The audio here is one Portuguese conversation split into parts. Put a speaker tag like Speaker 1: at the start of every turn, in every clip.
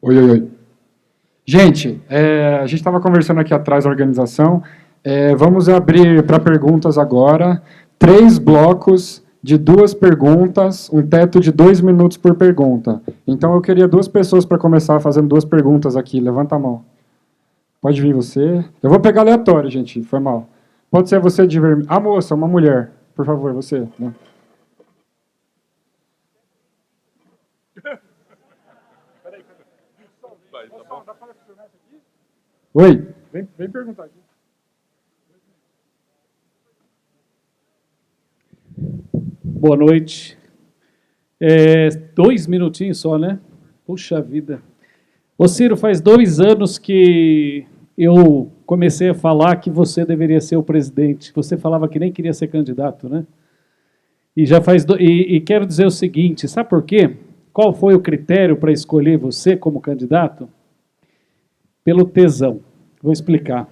Speaker 1: Oi, oi, oi. Gente, a gente estava conversando aqui atrás da organização. Vamos abrir para perguntas agora. 3 blocos de 2 perguntas, um teto de 2 minutos por pergunta. Então, eu queria 2 pessoas para começar fazendo 2 perguntas aqui. Levanta a mão. Pode vir você. Eu vou pegar aleatório, gente. Foi mal. Pode ser você de vermelho. Ah, moça, uma mulher. Por favor, você. Né? Oi. Vem perguntar aqui.
Speaker 2: Boa noite. 2 minutinhos só, né? Puxa vida. Ô Ciro, faz 2 anos que eu comecei a falar que você deveria ser o presidente. Você falava que nem queria ser candidato, né? E já faz e quero dizer o seguinte, sabe por quê? Qual foi o critério para escolher você como candidato? Pelo tesão. Vou explicar.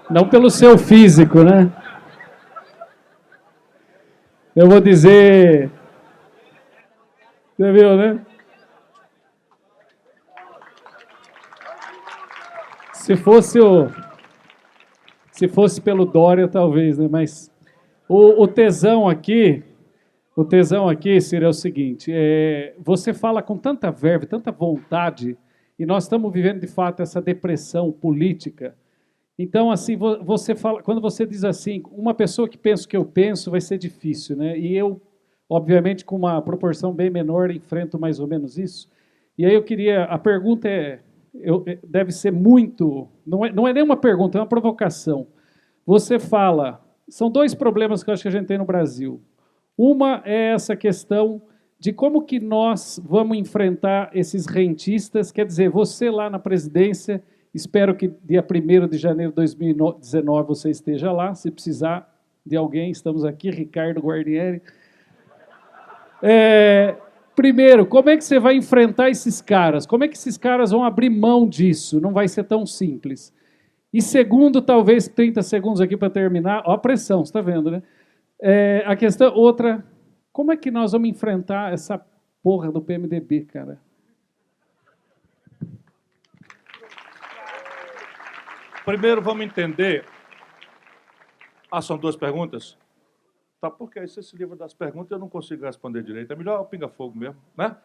Speaker 2: Não pelo seu físico, né? Eu vou dizer. Você viu, né? Se fosse pelo Dória, talvez, né? Mas o tesão aqui, Ciro, é o seguinte: você fala com tanta verve, tanta vontade, e nós estamos vivendo de fato essa depressão política. Então, assim, você fala, quando você diz assim, uma pessoa que pensa o que eu penso, vai ser difícil, né? E eu, obviamente, com uma proporção bem menor, enfrento mais ou menos isso. E aí a pergunta deve ser muito, não é nem uma pergunta, é uma provocação. Você fala, são 2 problemas que eu acho que a gente tem no Brasil. Uma é essa questão de como que nós vamos enfrentar esses rentistas, quer dizer, você lá na presidência, espero que dia 1º de janeiro de 2019 você esteja lá, se precisar de alguém, estamos aqui, Ricardo Guarnieri. Primeiro, como é que você vai enfrentar esses caras? Como é que esses caras vão abrir mão disso? Não vai ser tão simples. E segundo, talvez 30 segundos aqui para terminar, ó a pressão, você está vendo, né? A questão outra, como é que nós vamos enfrentar essa porra do PMDB, cara?
Speaker 3: Primeiro, vamos entender. São 2 perguntas? Tá, porque aí se esse livro das perguntas eu não consigo responder direito. É melhor o pinga-fogo mesmo, né?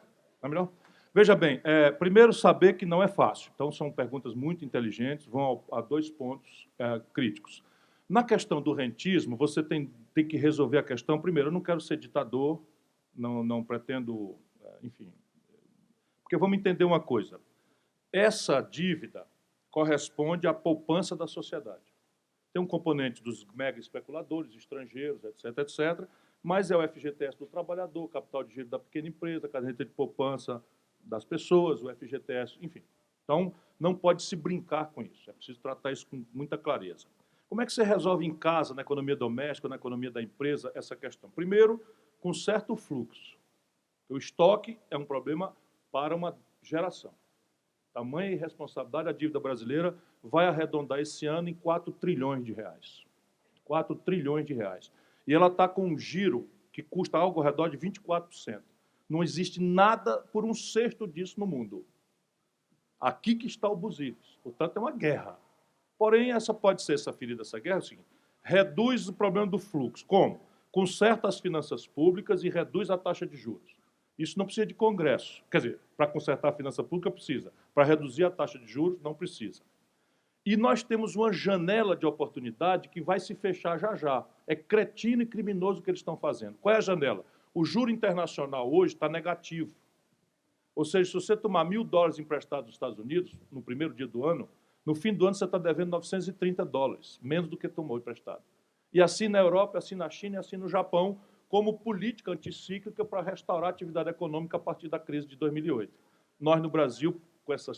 Speaker 3: É melhor? Veja bem, primeiro saber que não é fácil. Então, são perguntas muito inteligentes, vão a 2 pontos críticos. Na questão do rentismo, você tem que resolver a questão. Primeiro, eu não quero ser ditador, não pretendo, enfim. Porque vamos entender uma coisa. Essa dívida corresponde à poupança da sociedade. Tem um componente dos mega especuladores, estrangeiros, etc., etc., mas é o FGTS do trabalhador, capital de giro da pequena empresa, caderneta de poupança das pessoas, o FGTS, enfim. Então, não pode se brincar com isso, é preciso tratar isso com muita clareza. Como é que você resolve em casa, na economia doméstica, na economia da empresa, essa questão? Primeiro, com certo fluxo. O estoque é um problema para uma geração. Tamanha irresponsabilidade, a dívida brasileira vai arredondar esse ano em 4 trilhões de reais. 4 trilhões de reais. E ela está com um giro que custa algo ao redor de 24%. Não existe nada por 1/6 disso no mundo. Aqui que está o Buzitos. Portanto, é uma guerra. Porém, essa ferida, essa guerra é o seguinte: reduz o problema do fluxo. Como? Conserta as finanças públicas e reduz a taxa de juros. Isso não precisa de Congresso. Quer dizer, para consertar a finança pública precisa. Para reduzir a taxa de juros, não precisa. E nós temos uma janela de oportunidade que vai se fechar já já. É cretino e criminoso o que eles estão fazendo. Qual é a janela? O juro internacional hoje está negativo. Ou seja, se você tomar $1.000 emprestados dos Estados Unidos, no primeiro dia do ano, no fim do ano você está devendo $930, menos do que tomou emprestado. E assim na Europa, assim na China e assim no Japão, como política anticíclica para restaurar a atividade econômica a partir da crise de 2008. Nós, no Brasil, com essa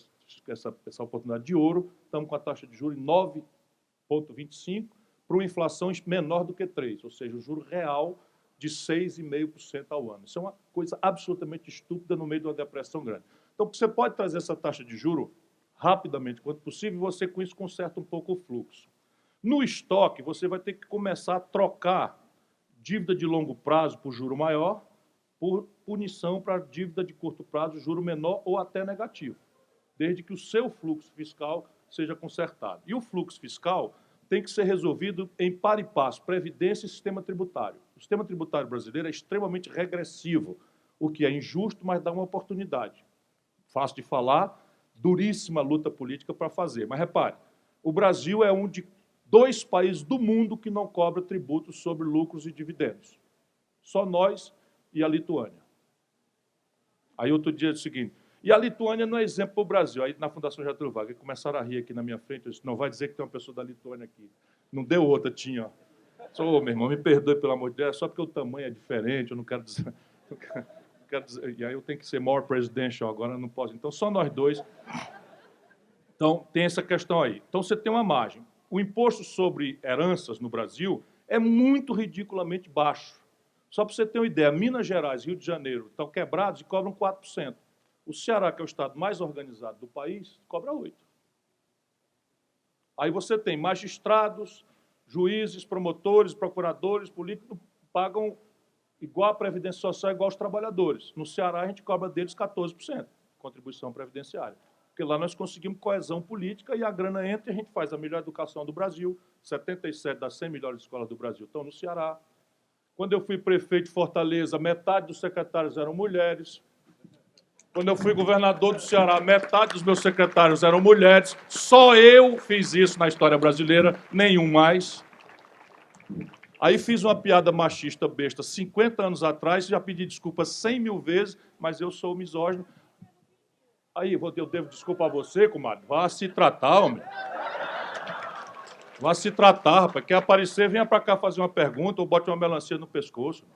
Speaker 3: oportunidade de ouro, estamos com a taxa de juros em 9,25%, para uma inflação menor do que 3%, ou seja, o juro real de 6,5% ao ano. Isso é uma coisa absolutamente estúpida no meio de uma depressão grande. Então, você pode trazer essa taxa de juro rapidamente, quanto possível, e você, com isso, conserta um pouco o fluxo. No estoque, você vai ter que começar a trocar dívida de longo prazo por juro maior, por punição para dívida de curto prazo, juro menor ou até negativo. desde que o seu fluxo fiscal seja consertado. E o fluxo fiscal tem que ser resolvido em par e passo, previdência e sistema tributário. O sistema tributário brasileiro é extremamente regressivo, o que é injusto, mas dá uma oportunidade. Fácil de falar, duríssima luta política para fazer. Mas repare, o Brasil é um de 2 países do mundo que não cobra tributos sobre lucros e dividendos. Só nós e a Lituânia. Aí outro dia é o seguinte, e a Lituânia não é exemplo para o Brasil. Aí na Fundação Getúlio Vargas começaram a rir aqui na minha frente, eu disse, não vai dizer que tem uma pessoa da Lituânia aqui. Não deu outra, tinha. Ô, meu irmão, me perdoe pelo amor de Deus, só porque o tamanho é diferente, eu não quero dizer... E aí eu tenho que ser more presidential agora, eu não posso. Então, só nós 2. Então, tem essa questão aí. Então, você tem uma margem. O imposto sobre heranças no Brasil é muito ridiculamente baixo. Só para você ter uma ideia, Minas Gerais e Rio de Janeiro estão quebrados e cobram 4%. O Ceará, que é o estado mais organizado do país, cobra 8%. Aí você tem magistrados, juízes, promotores, procuradores, políticos, pagam igual a Previdência Social, igual aos trabalhadores. No Ceará, a gente cobra deles 14%, contribuição previdenciária. Porque lá nós conseguimos coesão política e a grana entra e a gente faz a melhor educação do Brasil. 77 das 100 melhores escolas do Brasil estão no Ceará. Quando eu fui prefeito de Fortaleza, metade dos secretários eram mulheres. Quando eu fui governador do Ceará, metade dos meus secretários eram mulheres. Só eu fiz isso na história brasileira, nenhum mais. Aí fiz uma piada machista besta 50 anos atrás, já pedi desculpa 100 mil vezes, mas eu sou misógino. Aí, eu devo desculpa a você, comadre. Vá se tratar, homem. Vá se tratar, rapaz. Quer aparecer, venha para cá fazer uma pergunta ou bote uma melancia no pescoço.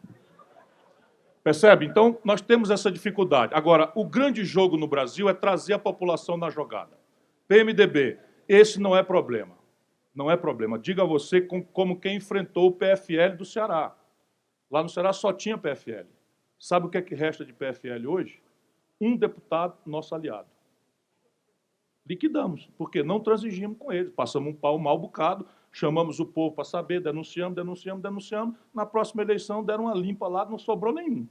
Speaker 3: Percebe? Então, nós temos essa dificuldade. Agora, o grande jogo no Brasil é trazer a população na jogada. PMDB, esse não é problema. Não é problema. Diga a você como quem enfrentou o PFL do Ceará. Lá no Ceará só tinha PFL. Sabe o que é que resta de PFL hoje? Um deputado, nosso aliado. Liquidamos, porque não transigimos com eles. Passamos um pau mal bocado, chamamos o povo para saber, denunciamos. Na próxima eleição deram uma limpa lá, não sobrou nenhum.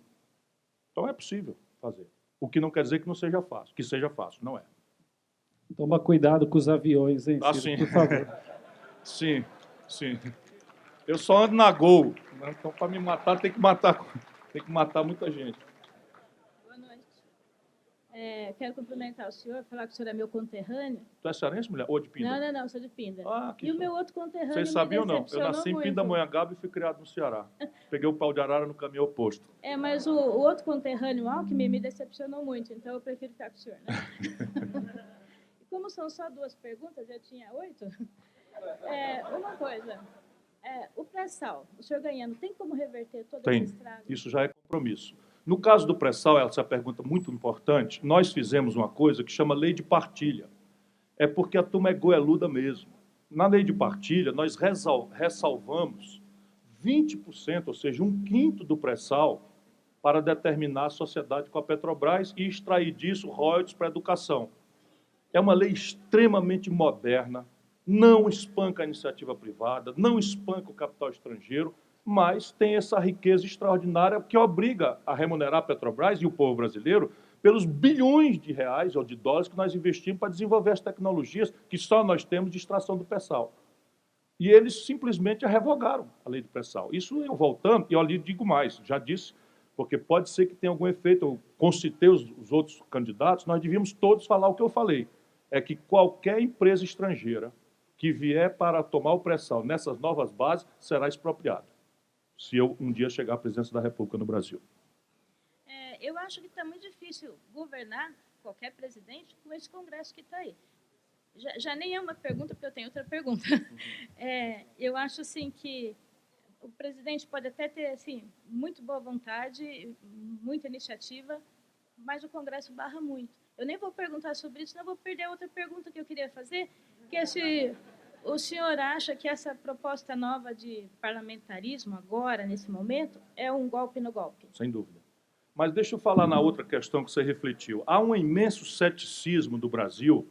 Speaker 3: Então é possível fazer. O que não quer dizer que não seja fácil. Que seja fácil, não é.
Speaker 2: Toma cuidado com os aviões, hein, Ciro,
Speaker 3: sim.
Speaker 2: por favor.
Speaker 3: Sim, sim. Eu só ando na Gol. Então, para me matar, tem que matar muita gente.
Speaker 4: Boa noite. Quero cumprimentar o senhor, falar que o senhor é meu conterrâneo.
Speaker 3: Tu é cearense, mulher? Ou de Pinda?
Speaker 4: Não, sou de Pinda.
Speaker 3: Ah, que
Speaker 4: e o meu outro conterrâneo
Speaker 3: Vocês sabiam
Speaker 4: me
Speaker 3: ou não? Eu nasci em Pindamonhangaba e fui criado no Ceará. Peguei o pau de arara no caminho oposto.
Speaker 4: Mas o outro conterrâneo, Alckmin, me decepcionou muito, então eu prefiro ficar com o senhor, né? E como são só 2 perguntas, já tinha 8? Uma coisa, o pré-sal, o senhor ganhando, tem como reverter todo esse estrago?
Speaker 3: Isso já é compromisso. No caso do pré-sal, essa é uma pergunta muito importante, nós fizemos uma coisa que chama lei de partilha. É porque a turma é goeluda mesmo. Na lei de partilha, nós ressalvamos 20%, ou seja, 1/5 do pré-sal, para determinar a sociedade com a Petrobras e extrair disso royalties para a educação. É uma lei extremamente moderna, não espanca a iniciativa privada, não espanca o capital estrangeiro, mas tem essa riqueza extraordinária que obriga a remunerar a Petrobras e o povo brasileiro pelos bilhões de reais ou de dólares que nós investimos para desenvolver as tecnologias que só nós temos de extração do pré-sal. E eles simplesmente revogaram a lei do pré-sal. Isso eu voltando, e eu lhe digo mais, já disse, porque pode ser que tenha algum efeito, eu concitei os outros candidatos, nós devíamos todos falar o que eu falei, é que qualquer empresa estrangeira que vier para tomar o pré-sal nessas novas bases será expropriado, se eu um dia chegar à presidência da República no Brasil.
Speaker 4: Eu acho que está muito difícil governar qualquer presidente com esse Congresso que está aí. Já nem é uma pergunta, porque eu tenho outra pergunta. Eu acho assim que o presidente pode até ter assim, muito boa vontade, muita iniciativa, mas o Congresso barra muito. Eu nem vou perguntar sobre isso, senão vou perder a outra pergunta que eu queria fazer, que é se o senhor acha que essa proposta nova de parlamentarismo agora, nesse momento, é um golpe no golpe?
Speaker 3: Sem dúvida. Mas deixa eu falar na outra questão que você refletiu. Há um imenso ceticismo do Brasil,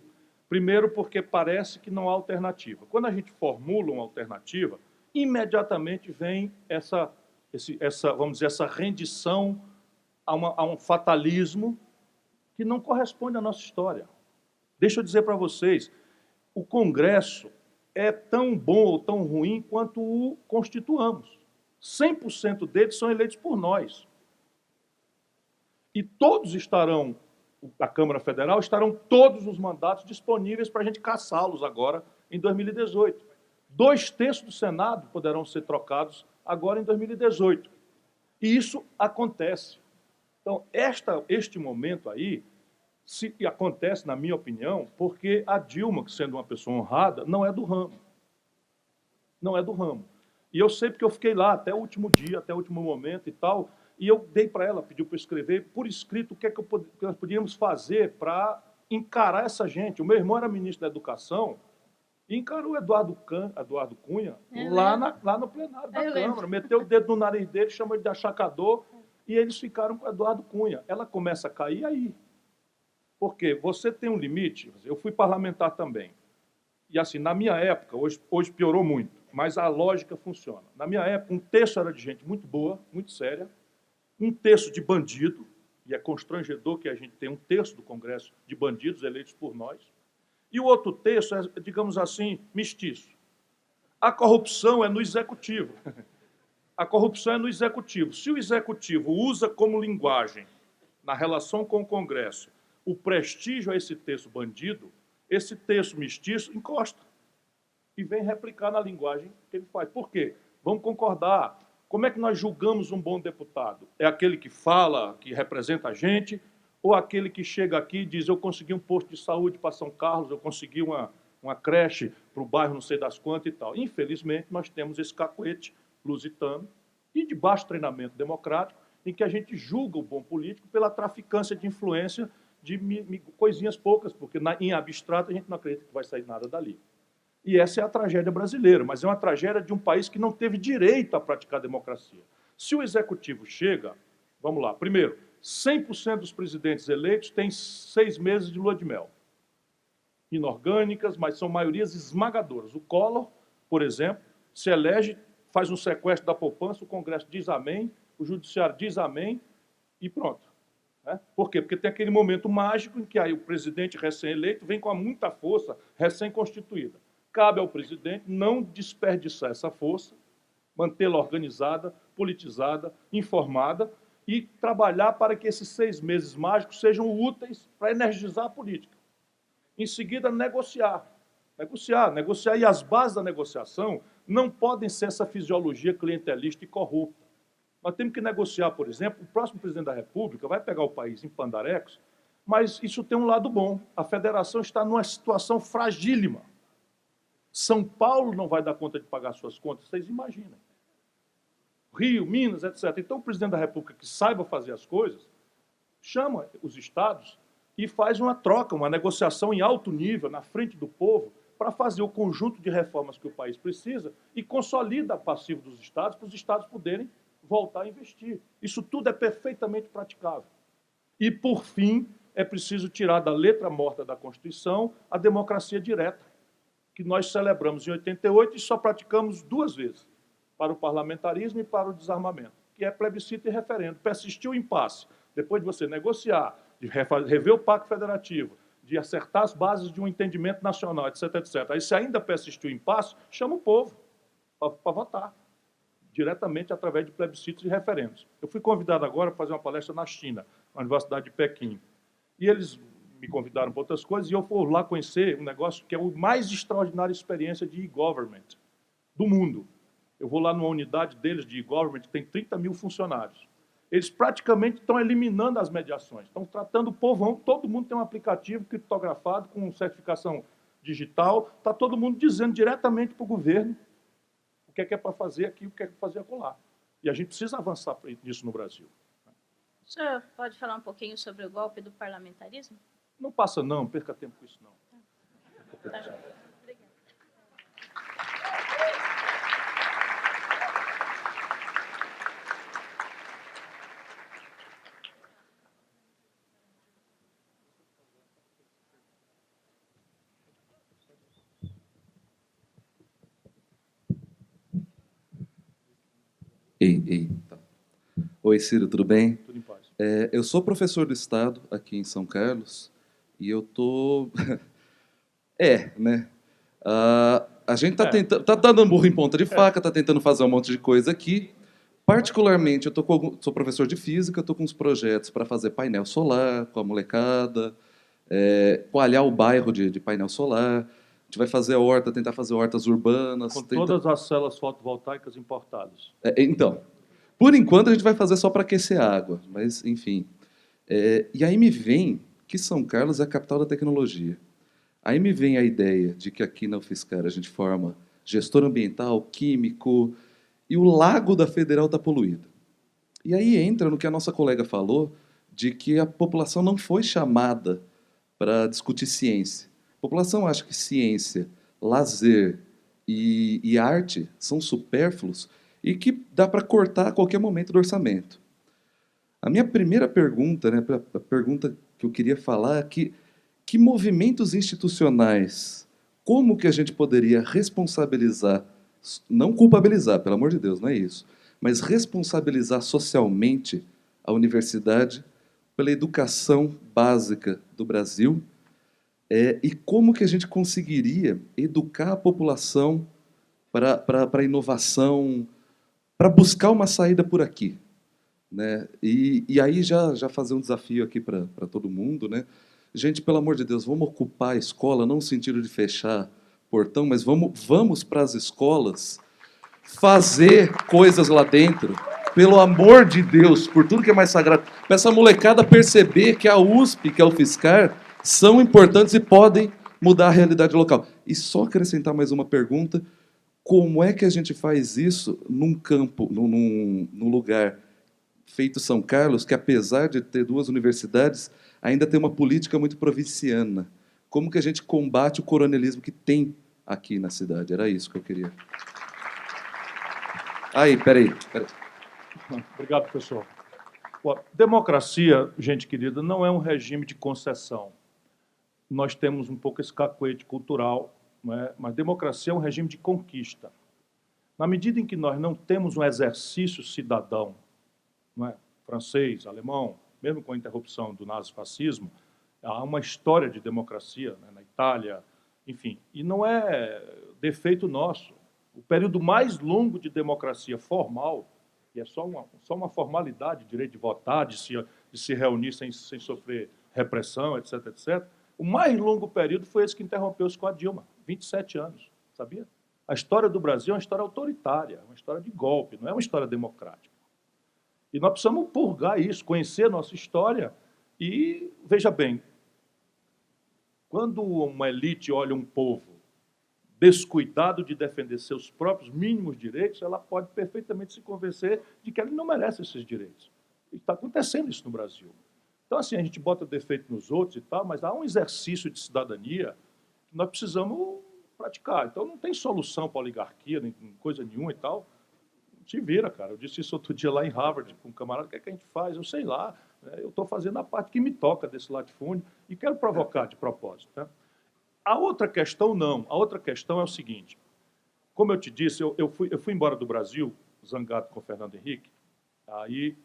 Speaker 3: primeiro porque parece que não há alternativa. Quando a gente formula uma alternativa, imediatamente vem essa vamos dizer, essa rendição a um fatalismo que não corresponde à nossa história. Deixa eu dizer para vocês, o Congresso é tão bom ou tão ruim quanto o constituamos. 100% deles são eleitos por nós. E todos estarão, da Câmara Federal, estarão todos os mandatos disponíveis para a gente caçá-los agora em 2018. 2/3 do Senado poderão ser trocados agora em 2018. E isso acontece. Então, este momento aí, acontece, na minha opinião, porque a Dilma, que sendo uma pessoa honrada, não é do ramo. Não é do ramo. E eu sei porque eu fiquei lá até o último dia, até o último momento e tal, e eu dei para ela, pediu para eu escrever por escrito o que nós podíamos fazer para encarar essa gente. O meu irmão era ministro da Educação e encarou o Eduardo Cunha lá no plenário da Câmara. Meteu o dedo no nariz dele, chamou ele de achacador, e eles ficaram com o Eduardo Cunha. Ela começa a cair aí. Porque você tem um limite. Eu fui parlamentar também. E assim, na minha época, hoje piorou muito, mas a lógica funciona. Na minha época, 1/3 era de gente muito boa, muito séria, 1/3 de bandido, e é constrangedor que a gente tenha 1/3 do Congresso de bandidos eleitos por nós, e o outro terço é, digamos assim, mestiço. A corrupção é no Executivo. A corrupção é no Executivo. Se o Executivo usa como linguagem, na relação com o Congresso, o prestígio a esse terço bandido, esse terço mestiço encosta e vem replicar na linguagem que ele faz. Por quê? Vamos concordar. Como é que nós julgamos um bom deputado? É aquele que fala, que representa a gente, ou aquele que chega aqui e diz: eu consegui um posto de saúde para São Carlos, eu consegui uma creche para o bairro não sei das quantas e tal. Infelizmente, nós temos esse cacuete lusitano e de baixo treinamento democrático, em que a gente julga o bom político pela traficância de influência de coisinhas poucas, porque em abstrato a gente não acredita que vai sair nada dali. E essa é a tragédia brasileira, mas é uma tragédia de um país que não teve direito a praticar a democracia. Se o Executivo chega, vamos lá, primeiro, 100% dos presidentes eleitos têm 6 meses de lua de mel. Inorgânicas, mas são maiorias esmagadoras. O Collor, por exemplo, se elege, faz um sequestro da poupança, o Congresso diz amém, o Judiciário diz amém e pronto. Por quê? Porque tem aquele momento mágico em que aí o presidente recém-eleito vem com muita força, recém-constituída. Cabe ao presidente não desperdiçar essa força, mantê-la organizada, politizada, informada e trabalhar para que esses 6 meses mágicos sejam úteis para energizar a política. Em seguida, negociar. E as bases da negociação não podem ser essa fisiologia clientelista e corrupta. Nós temos que negociar, por exemplo, o próximo presidente da República vai pegar o país em pandarecos, mas isso tem um lado bom. A federação está numa situação fragílima. São Paulo não vai dar conta de pagar suas contas, vocês imaginam. Rio, Minas, etc. Então, o presidente da República, que saiba fazer as coisas, chama os estados e faz uma troca, uma negociação em alto nível, na frente do povo, para fazer o conjunto de reformas que o país precisa e consolida o passivo dos estados, para os estados poderem voltar a investir. Isso tudo é perfeitamente praticável. E, por fim, é preciso tirar da letra morta da Constituição a democracia direta, que nós celebramos em 88 e só praticamos 2 vezes, para o parlamentarismo e para o desarmamento, que é plebiscito e referendo. Persistiu o impasse. Depois de você negociar, de rever o Pacto Federativo, de acertar as bases de um entendimento nacional, etc., etc. Aí, se ainda persistiu o impasse, chama o povo para votar, diretamente através de plebiscitos e referendos. Eu fui convidado agora para fazer uma palestra na China, na Universidade de Pequim. E eles me convidaram para outras coisas, e eu fui lá conhecer um negócio que é a mais extraordinária experiência de e-government do mundo. Eu vou lá numa unidade deles de e-government, que tem 30 mil funcionários. Eles praticamente estão eliminando as mediações, estão tratando o povão, todo mundo tem um aplicativo criptografado com certificação digital, está todo mundo dizendo diretamente para o governo o que é para fazer aqui, o que é para fazer acolá. E a gente precisa avançar nisso no Brasil.
Speaker 4: O senhor pode falar um pouquinho sobre o golpe do parlamentarismo?
Speaker 3: Não passa não perca tempo com isso não.
Speaker 4: Tá. Obrigada.
Speaker 5: Tá. Oi, Ciro, tudo bem?
Speaker 3: Tudo em paz.
Speaker 5: Eu sou professor do Estado aqui em São Carlos E eu tô... né? A gente tá tentando, tá dando burro em ponta de faca, tá tentando fazer um monte de coisa aqui. Particularmente, sou professor de física, estou com uns projetos para fazer painel solar com a molecada, coalhar o bairro de painel solar. A gente vai fazer horta, tentar fazer hortas urbanas.
Speaker 3: Com todas as células fotovoltaicas importadas.
Speaker 5: Então, por enquanto a gente vai fazer só para aquecer a água, mas enfim. E aí me vem que São Carlos é a capital da tecnologia. Aí me vem a ideia de que aqui na UFSCar a gente forma gestor ambiental, químico, e o lago da Federal está poluído. E aí entra no que a nossa colega falou, de que a população não foi chamada para discutir ciência. A população acha que ciência, lazer e arte são supérfluos e que dá para cortar a qualquer momento do orçamento. A minha primeira pergunta, né, a pergunta que eu queria falar é que movimentos institucionais, como que a gente poderia responsabilizar, não culpabilizar, pelo amor de Deus, não é isso, mas responsabilizar socialmente a universidade pela educação básica do Brasil, e como que a gente conseguiria educar a população para a inovação, para buscar uma saída por aqui, né? E aí já fazer um desafio aqui para todo mundo, né? Gente, pelo amor de Deus, vamos ocupar a escola, não no sentido de fechar portão, mas vamos para as escolas fazer coisas lá dentro, pelo amor de Deus, por tudo que é mais sagrado, para essa molecada perceber que a USP, que é o UFSCar, são importantes e podem mudar a realidade local. E só acrescentar mais uma pergunta, como é que a gente faz isso num campo, num lugar feito São Carlos, que apesar de ter 2 universidades, ainda tem uma política muito provinciana? Como que a gente combate o coronelismo que tem aqui na cidade? Era isso que eu queria. Peraí.
Speaker 3: Obrigado, professor. Bom, democracia, gente querida, não é um regime de concessão. Nós temos um pouco esse cacuete cultural, não é? Mas democracia é um regime de conquista. Na medida em que nós não temos um exercício cidadão, não é? Francês, alemão, mesmo com a interrupção do nazifascismo, há uma história de democracia, né, na Itália, enfim, e não é defeito nosso. O período mais longo de democracia formal, que é só uma formalidade, direito de votar, de se reunir sem sofrer repressão, etc., etc., o mais longo período foi esse que interrompeu-se com a Dilma, 27 anos, sabia? A história do Brasil é uma história autoritária, uma história de golpe, não é uma história democrática. E nós precisamos purgar isso, conhecer a nossa história e, veja bem, quando uma elite olha um povo descuidado de defender seus próprios mínimos direitos, ela pode perfeitamente se convencer de que ele não merece esses direitos. E está acontecendo isso no Brasil. Então, assim, a gente bota defeito nos outros e tal, mas há um exercício de cidadania que nós precisamos praticar. Então, não tem solução para a oligarquia, nem coisa nenhuma e tal. Se vira, cara. Eu disse isso outro dia lá em Harvard, com um camarada, o que é que a gente faz? Eu sei lá, né? Eu estou fazendo a parte que me toca desse latifúndio e quero provocar de propósito. Né? A outra questão, não. A outra questão é o seguinte. Como eu te disse, eu fui embora do Brasil, zangado com o Fernando Henrique, aí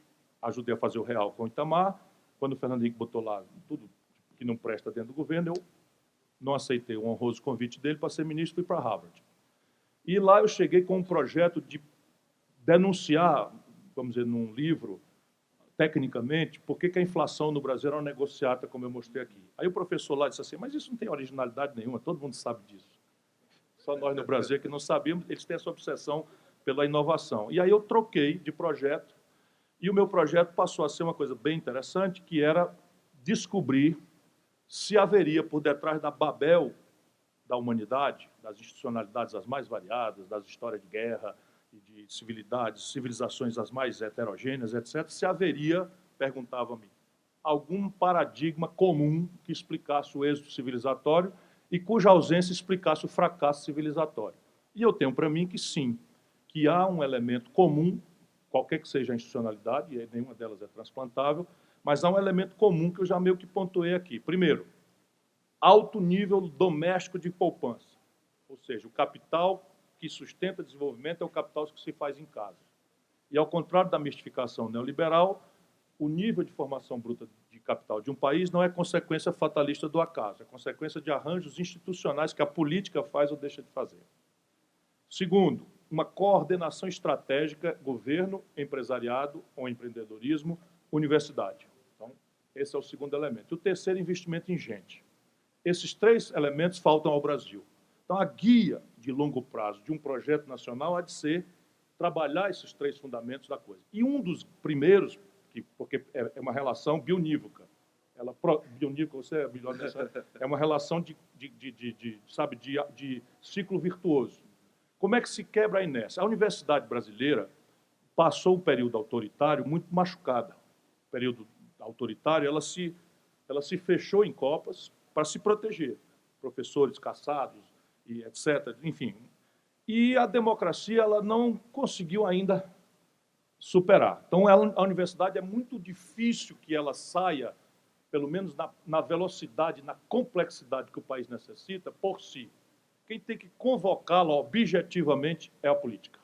Speaker 3: ajudei a fazer o real com o Itamar. Quando o Fernando Henrique botou lá tudo que não presta dentro do governo, eu não aceitei o honroso convite dele para ser ministro e fui para Harvard. E lá eu cheguei com um projeto de denunciar, vamos dizer, num livro, tecnicamente, por que a inflação no Brasil era uma negociata, como eu mostrei aqui. Aí o professor lá disse assim, mas isso não tem originalidade nenhuma, todo mundo sabe disso. Só nós no Brasil que não sabíamos, eles têm essa obsessão pela inovação. E aí eu troquei de projeto, e o meu projeto passou a ser uma coisa bem interessante, que era descobrir se haveria por detrás da Babel da humanidade, das institucionalidades as mais variadas, das histórias de guerra, de civilizações as mais heterogêneas, etc., se haveria, perguntava-me, algum paradigma comum que explicasse o êxito civilizatório e cuja ausência explicasse o fracasso civilizatório. E eu tenho para mim que sim, que há um elemento comum, qualquer que seja a institucionalidade, e nenhuma delas é transplantável, mas há um elemento comum que eu já meio que pontuei aqui. Primeiro, alto nível doméstico de poupança, ou seja, o capital que sustenta o desenvolvimento é o capital que se faz em casa. E, ao contrário da mistificação neoliberal, o nível de formação bruta de capital de um país não é consequência fatalista do acaso, é consequência de arranjos institucionais que a política faz ou deixa de fazer. Segundo, uma coordenação estratégica, governo, empresariado ou empreendedorismo, universidade. Então, esse é o segundo elemento. E o terceiro, investimento em gente. Esses três elementos faltam ao Brasil. Então, a guia de longo prazo de um projeto nacional há de ser trabalhar esses três fundamentos da coisa. E um dos primeiros, porque é uma relação bionívoca, bionívoca, você é melhor nessa, é uma relação de ciclo virtuoso. Como é que se quebra a inércia? A universidade brasileira passou um período autoritário muito machucada. O período autoritário, ela se fechou em copas para se proteger. Professores caçados, e etc. Enfim. E a democracia ela não conseguiu ainda superar. Então, a universidade é muito difícil que ela saia, pelo menos na velocidade, na complexidade que o país necessita, por si. Quem tem que convocá-la objetivamente é a política.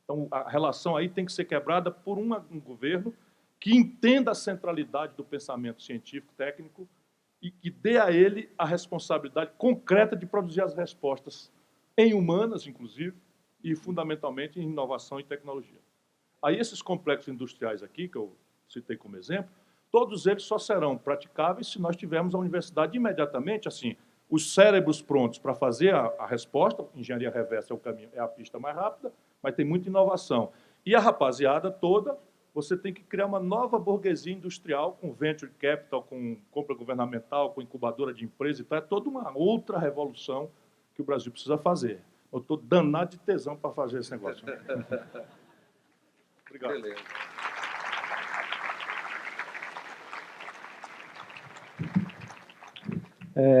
Speaker 3: Então, a relação aí tem que ser quebrada por um governo que entenda a centralidade do pensamento científico, técnico, e que dê a ele a responsabilidade concreta de produzir as respostas em humanas, inclusive, e fundamentalmente em inovação e tecnologia. Aí esses complexos industriais aqui, que eu citei como exemplo, todos eles só serão praticáveis se nós tivermos a universidade imediatamente, assim, os cérebros prontos para fazer a resposta, engenharia reversa é o caminho, é a pista mais rápida, mas tem muita inovação. E a rapaziada toda, você tem que criar uma nova burguesia industrial com venture capital, com compra governamental, com incubadora de empresa e tal. É toda uma outra revolução que o Brasil precisa fazer. Eu estou danado de tesão para fazer esse negócio. Obrigado.
Speaker 5: Beleza.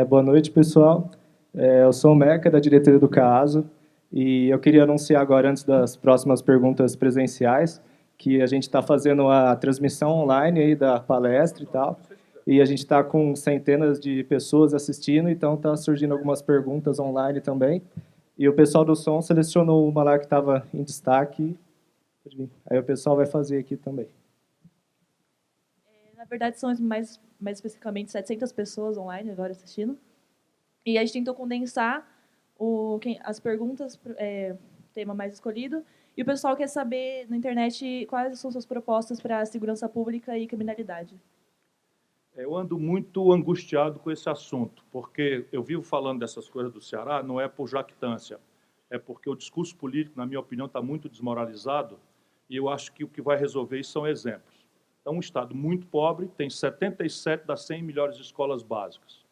Speaker 6: Boa noite, pessoal. Eu sou o Meca, da diretoria do CAASO, e eu queria anunciar agora, antes das próximas perguntas presenciais, que a gente está fazendo a transmissão online aí da palestra e tal, e a gente está com centenas de pessoas assistindo, então está surgindo algumas perguntas online também, e o pessoal do som selecionou uma lá que estava em destaque, aí o pessoal vai fazer aqui também.
Speaker 7: Na verdade, são mais especificamente 700 pessoas online agora assistindo. E a gente tentou condensar as perguntas, tema mais escolhido. E o pessoal quer saber na internet quais são suas propostas para a segurança pública e criminalidade.
Speaker 3: Eu ando muito angustiado com esse assunto, porque eu vivo falando dessas coisas do Ceará, não é por jactância, é porque o discurso político, na minha opinião, está muito desmoralizado, e eu acho que o que vai resolver isso são exemplos. É um estado muito pobre, tem 77 das 100 melhores escolas básicas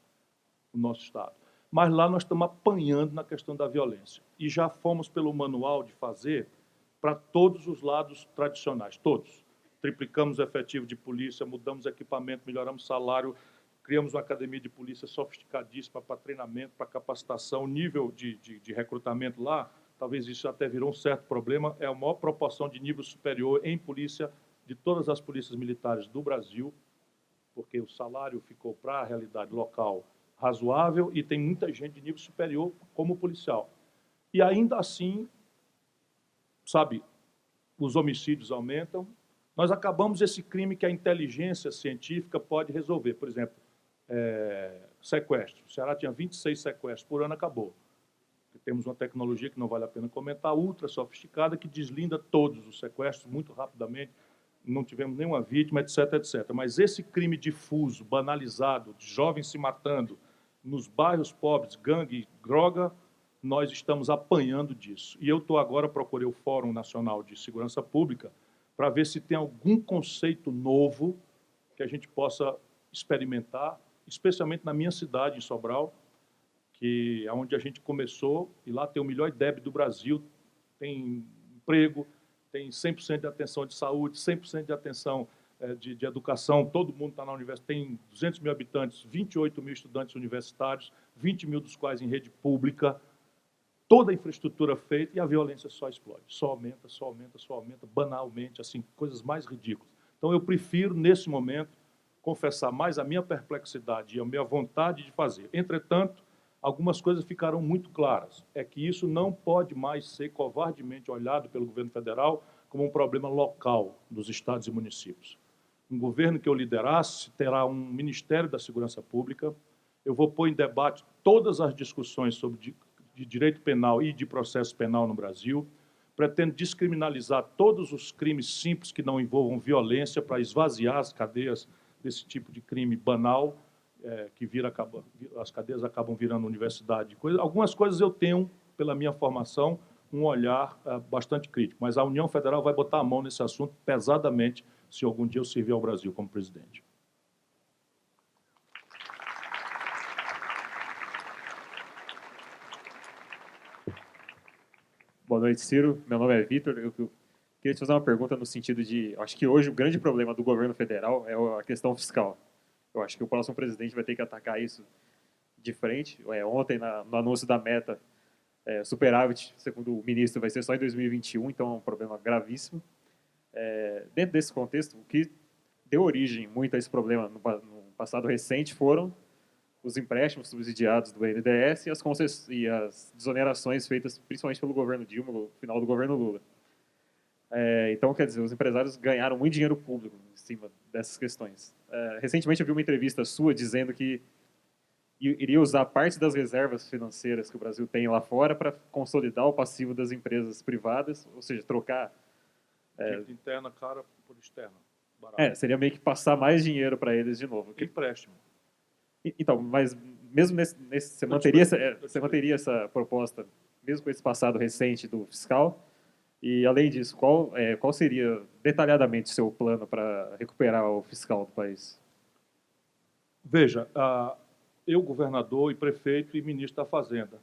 Speaker 3: no nosso estado. Mas lá nós estamos apanhando na questão da violência. E já fomos pelo manual de fazer para todos os lados tradicionais, todos. Triplicamos o efetivo de polícia, mudamos equipamento, melhoramos salário, criamos uma academia de polícia sofisticadíssima para treinamento, para capacitação. O nível de recrutamento lá, talvez isso até virou um certo problema, é a maior proporção de nível superior em polícia de todas as polícias militares do Brasil, porque o salário ficou para a realidade local razoável e tem muita gente de nível superior como policial. E ainda assim, sabe, os homicídios aumentam. Nós acabamos esse crime que a inteligência científica pode resolver. Por exemplo, sequestro. O Ceará tinha 26 sequestros por ano, acabou. Temos uma tecnologia que não vale a pena comentar, ultra sofisticada, que deslinda todos os sequestros muito rapidamente. Não tivemos nenhuma vítima, etc, etc. Mas esse crime difuso, banalizado, de jovens se matando, nos bairros pobres, gangue, droga, nós estamos apanhando disso. E eu procurei o Fórum Nacional de Segurança Pública para ver se tem algum conceito novo que a gente possa experimentar, especialmente na minha cidade, em Sobral, que é onde a gente começou, e lá tem o melhor IDEB do Brasil, tem emprego, tem 100% de atenção de saúde, 100% de atenção de educação, todo mundo está na universidade, tem 200 mil habitantes, 28 mil estudantes universitários, 20 mil dos quais em rede pública, toda a infraestrutura feita e a violência só explode, só aumenta, só aumenta, só aumenta, banalmente, assim, coisas mais ridículas. Então, eu prefiro, nesse momento, confessar mais a minha perplexidade e a minha vontade de fazer. Entretanto, algumas coisas ficaram muito claras. É que isso não pode mais ser covardemente olhado pelo governo federal como um problema local dos estados e municípios. um governo que eu liderasse terá um Ministério da Segurança Pública. Eu vou pôr em debate todas as discussões sobre de direito penal e de processo penal no Brasil. Pretendo descriminalizar todos os crimes simples que não envolvam violência para esvaziar as cadeias desse tipo de crime banal, que as cadeias acabam virando universidade. Algumas coisas eu tenho, pela minha formação, um olhar bastante crítico, mas a União Federal vai botar a mão nesse assunto pesadamente se algum dia eu servir ao Brasil como presidente.
Speaker 8: Boa noite, Ciro. Meu nome é Vitor. Eu queria te fazer uma pergunta no sentido de... Acho que hoje o grande problema do governo federal é a questão fiscal. Eu acho que o próximo presidente vai ter que atacar isso de frente. Ontem, no anúncio da meta, superávit, segundo o ministro, vai ser só em 2021, então é um problema gravíssimo. Dentro desse contexto, o que deu origem muito a esse problema no passado recente foram os empréstimos subsidiados do BNDES e as desonerações feitas principalmente pelo governo Dilma, no final do governo Lula. Então, quer dizer, os empresários ganharam muito dinheiro público em cima dessas questões. Recentemente eu vi uma entrevista sua dizendo que iria usar parte das reservas financeiras que o Brasil tem lá fora para consolidar o passivo das empresas privadas, ou seja, trocar...
Speaker 3: Dívida interna cara por externa. Barato.
Speaker 8: Seria meio que passar mais dinheiro para eles de novo.
Speaker 3: Empréstimo.
Speaker 8: Então, mas mesmo você manteria essa proposta, mesmo com esse passado recente do fiscal? E, além disso, qual seria, detalhadamente, o seu plano para recuperar o fiscal do país?
Speaker 3: Veja, eu, governador e prefeito e ministro da Fazenda,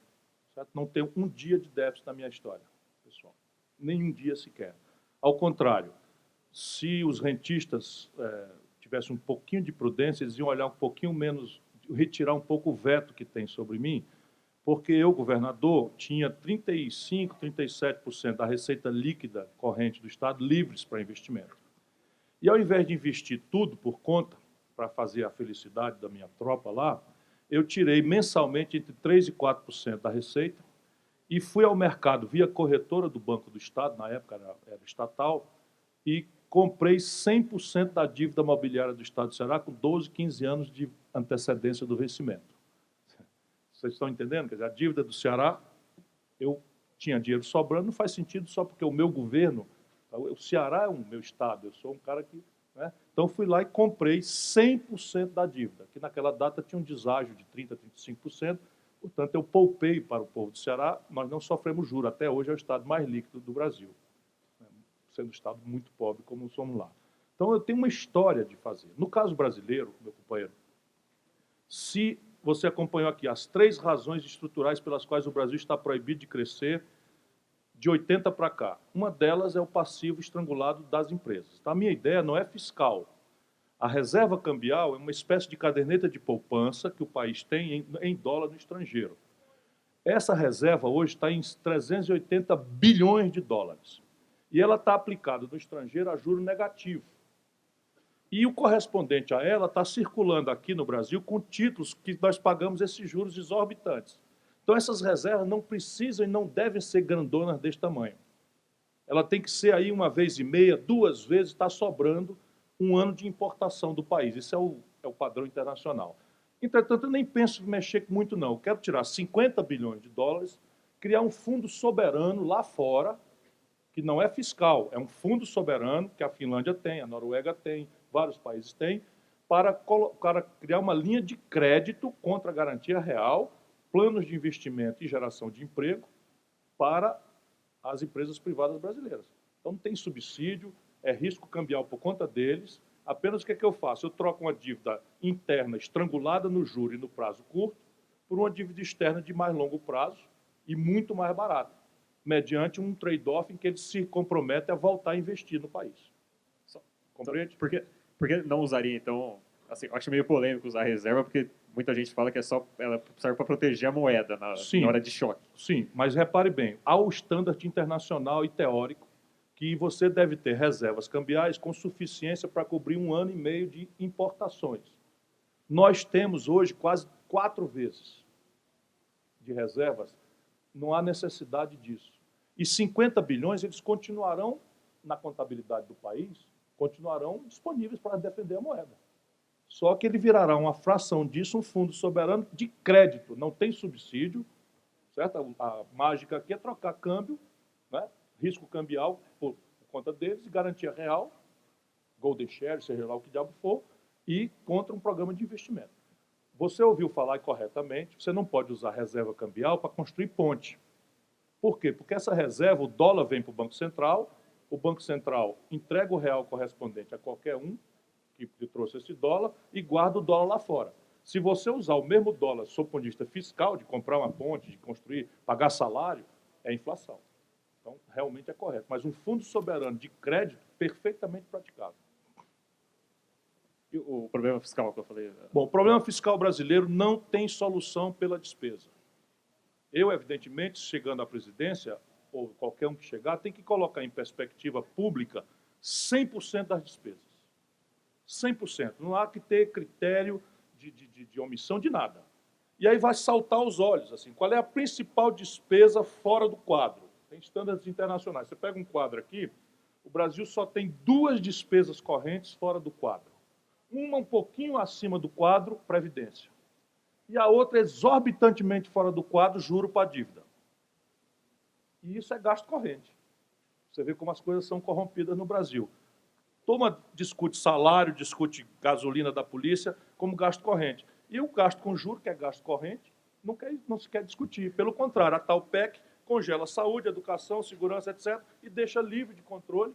Speaker 3: certo? Não tenho um dia de déficit na minha história, pessoal. Nem um dia sequer. Ao contrário, se os rentistas tivessem um pouquinho de prudência, eles iam olhar um pouquinho menos, retirar um pouco o veto que tem sobre mim, porque eu, governador, tinha 35%, 37% da receita líquida corrente do Estado livres para investimento. E ao invés de investir tudo por conta, para fazer a felicidade da minha tropa lá, eu tirei mensalmente entre 3% e 4% da receita e fui ao mercado via corretora do Banco do Estado, na época era estatal, e comprei 100% da dívida mobiliária do Estado do Ceará com 12, 15 anos de antecedência do vencimento. Vocês estão entendendo? Quer dizer, a dívida do Ceará, eu tinha dinheiro sobrando, não faz sentido só porque o meu governo, o Ceará é o meu estado, eu sou um cara que... Né? Então, fui lá e comprei 100% da dívida, que naquela data tinha um deságio de 30%, 35%, portanto, eu poupei para o povo do Ceará, nós não sofremos juros, até hoje é o estado mais líquido do Brasil, sendo um estado muito pobre como somos lá. Então, eu tenho uma história de fazer. No caso brasileiro, meu companheiro, se você acompanhou aqui as 3 razões estruturais pelas quais o Brasil está proibido de crescer de 80 para cá. Uma delas é o passivo estrangulado das empresas. Então, a minha ideia não é fiscal. A reserva cambial é uma espécie de caderneta de poupança que o país tem em dólar no estrangeiro. Essa reserva hoje está em 380 bilhões de dólares. E ela está aplicada no estrangeiro a juro negativo. E o correspondente a ela está circulando aqui no Brasil com títulos que nós pagamos esses juros exorbitantes. Então, essas reservas não precisam e não devem ser grandonas deste tamanho. Ela tem que ser aí 1 vez e meia, 2 vezes, está sobrando um ano de importação do país. Isso é o padrão internacional. Entretanto, eu nem penso em mexer muito, não. Eu quero tirar 50 bilhões de dólares, criar um fundo soberano lá fora, que não é fiscal, é um fundo soberano que a Finlândia tem, a Noruega tem, vários países têm, para criar uma linha de crédito contra a garantia real, planos de investimento e geração de emprego para as empresas privadas brasileiras. Então, não tem subsídio, é risco cambial por conta deles. Apenas o que é que eu faço? Eu troco uma dívida interna estrangulada no juro e no prazo curto por uma dívida externa de mais longo prazo e muito mais barata, mediante um trade-off em que eles se comprometem a voltar a investir no país. Compreende?
Speaker 8: Por que não usaria, então... Assim, eu acho meio polêmico usar a reserva, porque muita gente fala que ela serve para proteger a moeda na hora de choque.
Speaker 3: Sim, mas repare bem, há o standard internacional e teórico que você deve ter reservas cambiais com suficiência para cobrir 1 ano e meio de importações. Nós temos hoje quase 4 vezes de reservas, não há necessidade disso. E 50 bilhões eles continuarão na contabilidade do país continuarão disponíveis para defender a moeda. Só que ele virará uma fração disso, um fundo soberano de crédito, não tem subsídio, certo? A mágica aqui é trocar câmbio, né? Risco cambial por conta deles, e garantia real, golden share, seja lá o que diabo for, e contra um programa de investimento. Você ouviu falar corretamente, você não pode usar reserva cambial para construir ponte. Por quê? Porque essa reserva, o dólar vem para o Banco Central entrega o real correspondente a qualquer um que lhe trouxe esse dólar e guarda o dólar lá fora. Se você usar o mesmo dólar sob o ponto de vista fiscal, de comprar uma ponte, de construir, pagar salário, é inflação. Então, realmente é correto. Mas um fundo soberano de crédito, perfeitamente praticável.
Speaker 8: E o problema fiscal que eu falei?
Speaker 3: Bom, o problema fiscal brasileiro não tem solução pela despesa. Eu, evidentemente, chegando à presidência, ou qualquer um que chegar, tem que colocar em perspectiva pública 100% das despesas. 100%. Não há que ter critério de omissão de nada. E aí vai saltar aos olhos, assim, qual é a principal despesa fora do quadro? Tem estándares internacionais. Você pega um quadro aqui, o Brasil só tem 2 despesas correntes fora do quadro. Uma um pouquinho acima do quadro, previdência. E a outra exorbitantemente fora do quadro, juro para a dívida. E isso é gasto corrente. Você vê como as coisas são corrompidas no Brasil. Discute salário, discute gasolina da polícia como gasto corrente. E o gasto com juro, que é gasto corrente, não se quer discutir. Pelo contrário, a tal PEC congela saúde, educação, segurança, etc., e deixa livre de controle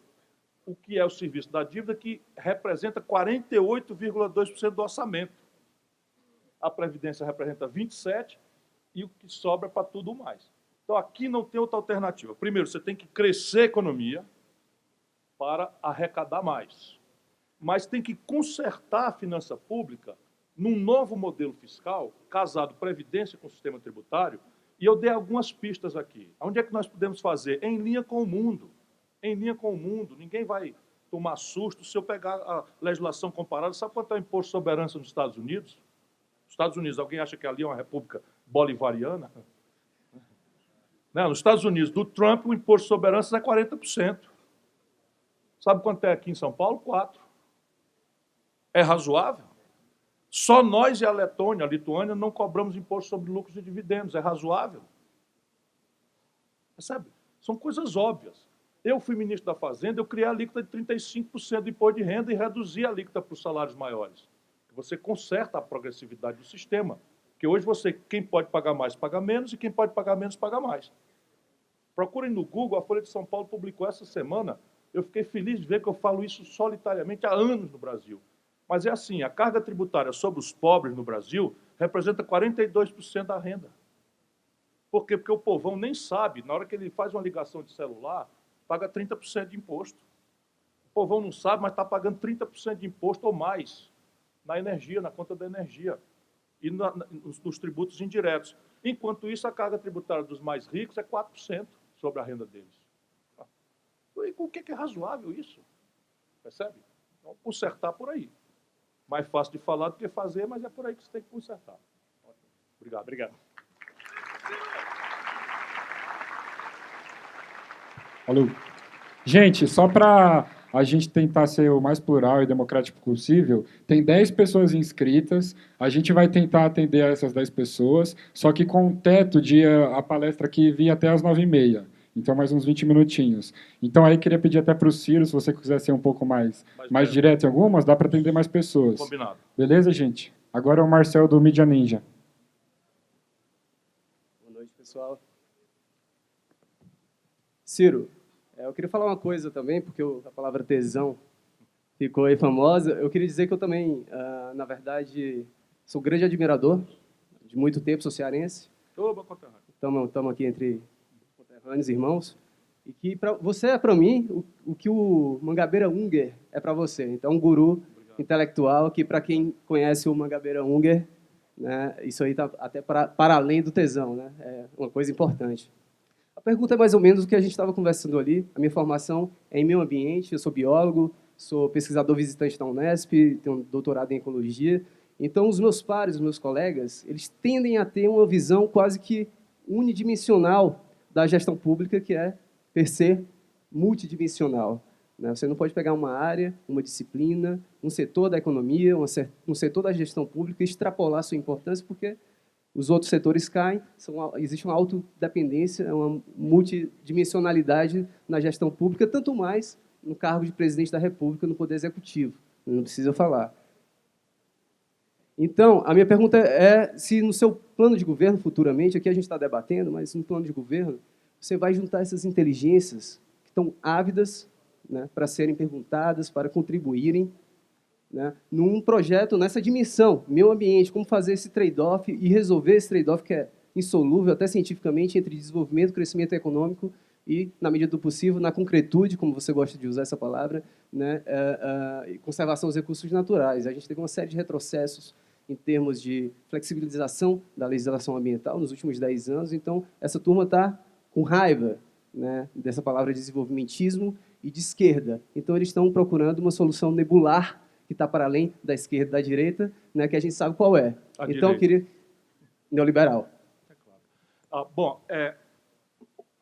Speaker 3: o que é o serviço da dívida, que representa 48,2% do orçamento. A Previdência representa 27% e o que sobra é para tudo mais. Então, aqui não tem outra alternativa. Primeiro, você tem que crescer a economia para arrecadar mais. Mas tem que consertar a finança pública num novo modelo fiscal, casado Previdência com o sistema tributário, e eu dei algumas pistas aqui. Onde é que nós podemos fazer? Em linha com o mundo. Em linha com o mundo. Ninguém vai tomar susto se eu pegar a legislação comparada. Sabe quanto é o imposto de soberania nos Estados Unidos? Nos Estados Unidos, alguém acha que ali é uma república bolivariana? Não, nos Estados Unidos, do Trump, o imposto de soberania é 40%. Sabe quanto é aqui em São Paulo? 4%. É razoável? Só nós e a Letônia, a Lituânia, não cobramos imposto sobre lucros e dividendos. É razoável? Percebe? São coisas óbvias. Eu fui ministro da Fazenda, eu criei a alíquota de 35% do imposto de renda e reduzi a alíquota para os salários maiores. Você conserta a progressividade do sistema. Porque hoje quem pode pagar mais, paga menos, e quem pode pagar menos, paga mais. Procurem no Google, a Folha de São Paulo publicou essa semana. Eu fiquei feliz de ver que eu falo isso solitariamente há anos no Brasil. Mas é assim, a carga tributária sobre os pobres no Brasil representa 42% da renda. Por quê? Porque o povão nem sabe, na hora que ele faz uma ligação de celular, paga 30% de imposto. O povão não sabe, mas está pagando 30% de imposto ou mais na energia, na conta da energia e nos tributos indiretos. Enquanto isso, a carga tributária dos mais ricos é 4% sobre a renda deles. E o que é razoável isso? Percebe? Então, consertar por aí. Mais fácil de falar do que fazer, mas é por aí que você tem que consertar. Obrigado.
Speaker 8: Obrigado.
Speaker 1: Falou. Gente, só para a gente tentar ser o mais plural e democrático possível, tem 10 pessoas inscritas, a gente vai tentar atender essas 10 pessoas, só que com o teto de a palestra aqui vir até as 9h30. Então, mais uns 20 minutinhos. Então, aí, queria pedir até para o Ciro, se você quiser ser um pouco mais direto em algumas, dá para atender mais pessoas.
Speaker 3: Combinado.
Speaker 1: Beleza, gente? Agora é o Marcel do Mídia Ninja.
Speaker 9: Boa noite, pessoal. Ciro, eu queria falar uma coisa também, porque a palavra tesão ficou aí famosa. Eu queria dizer que eu também, na verdade, sou grande admirador, de muito tempo, sou cearense.
Speaker 3: Oba, conterrâneo.
Speaker 9: Estamos aqui entre conterrâneos, irmãos. E que você é, para mim, o que o Mangabeira Unger é para você. Então, um guru intelectual que, para quem conhece o Mangabeira Unger, né, isso aí está até para além do tesão, né? É uma coisa importante. A pergunta é mais ou menos o que a gente estava conversando ali. A minha formação é em meio ambiente, eu sou biólogo, sou pesquisador visitante da Unesp, tenho um doutorado em ecologia. Então, os meus pares, os meus colegas, eles tendem a ter uma visão quase que unidimensional da gestão pública, que é, per se, multidimensional. né? Você não pode pegar uma área, uma disciplina, um setor da economia, um setor da gestão pública e extrapolar sua importância, porque os outros setores caem, existe uma autodependência, uma multidimensionalidade na gestão pública, tanto mais no cargo de presidente da República, no Poder Executivo. Não precisa falar. Então, a minha pergunta é se no seu plano de governo, futuramente, aqui a gente está debatendo, mas no plano de governo, você vai juntar essas inteligências que estão ávidas, né, para serem perguntadas, para contribuírem, né, num projeto nessa dimensão, meio ambiente, como fazer esse trade-off e resolver esse trade-off que é insolúvel, até cientificamente, entre desenvolvimento e crescimento econômico e, na medida do possível, na concretude, como você gosta de usar essa palavra, né, conservação dos recursos naturais. A gente teve uma série de retrocessos em termos de flexibilização da legislação ambiental nos últimos 10 anos, então essa turma está com raiva, né, dessa palavra desenvolvimentismo e de esquerda. Então eles estão procurando uma solução nebular que está para além da esquerda e da direita, né, que a gente sabe qual é. Então eu queria... Neoliberal.
Speaker 3: Bom,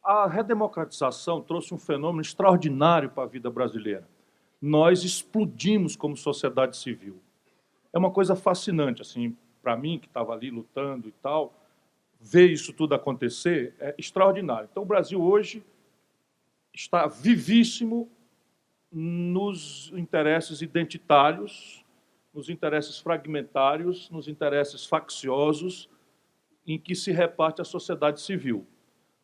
Speaker 3: a redemocratização trouxe um fenômeno extraordinário para a vida brasileira. Nós explodimos como sociedade civil. É uma coisa fascinante, assim, para mim, que estava ali lutando e tal, ver isso tudo acontecer é extraordinário. Então, o Brasil hoje está vivíssimo nos interesses identitários, nos interesses fragmentários, nos interesses facciosos, em que se reparte a sociedade civil.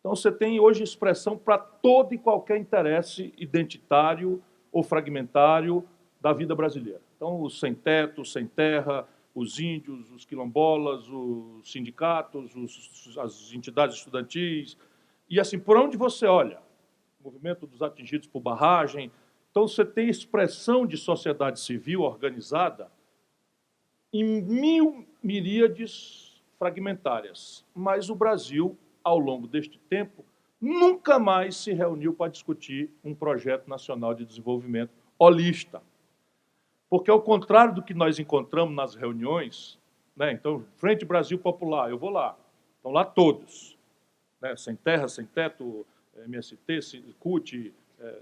Speaker 3: Então, você tem hoje expressão para todo e qualquer interesse identitário ou fragmentário da vida brasileira. Então, os sem-teto, os sem-terra, os índios, os quilombolas, os sindicatos, as entidades estudantis, e assim, por onde você olha, o movimento dos atingidos por barragem. Então, você tem expressão de sociedade civil organizada em mil miríades fragmentárias. Mas o Brasil, ao longo deste tempo, nunca mais se reuniu para discutir um projeto nacional de desenvolvimento holista. Porque, ao contrário do que nós encontramos nas reuniões, né, então, Frente Brasil Popular, eu vou lá, estão lá todos, né, sem terra, sem teto, MST, CUT,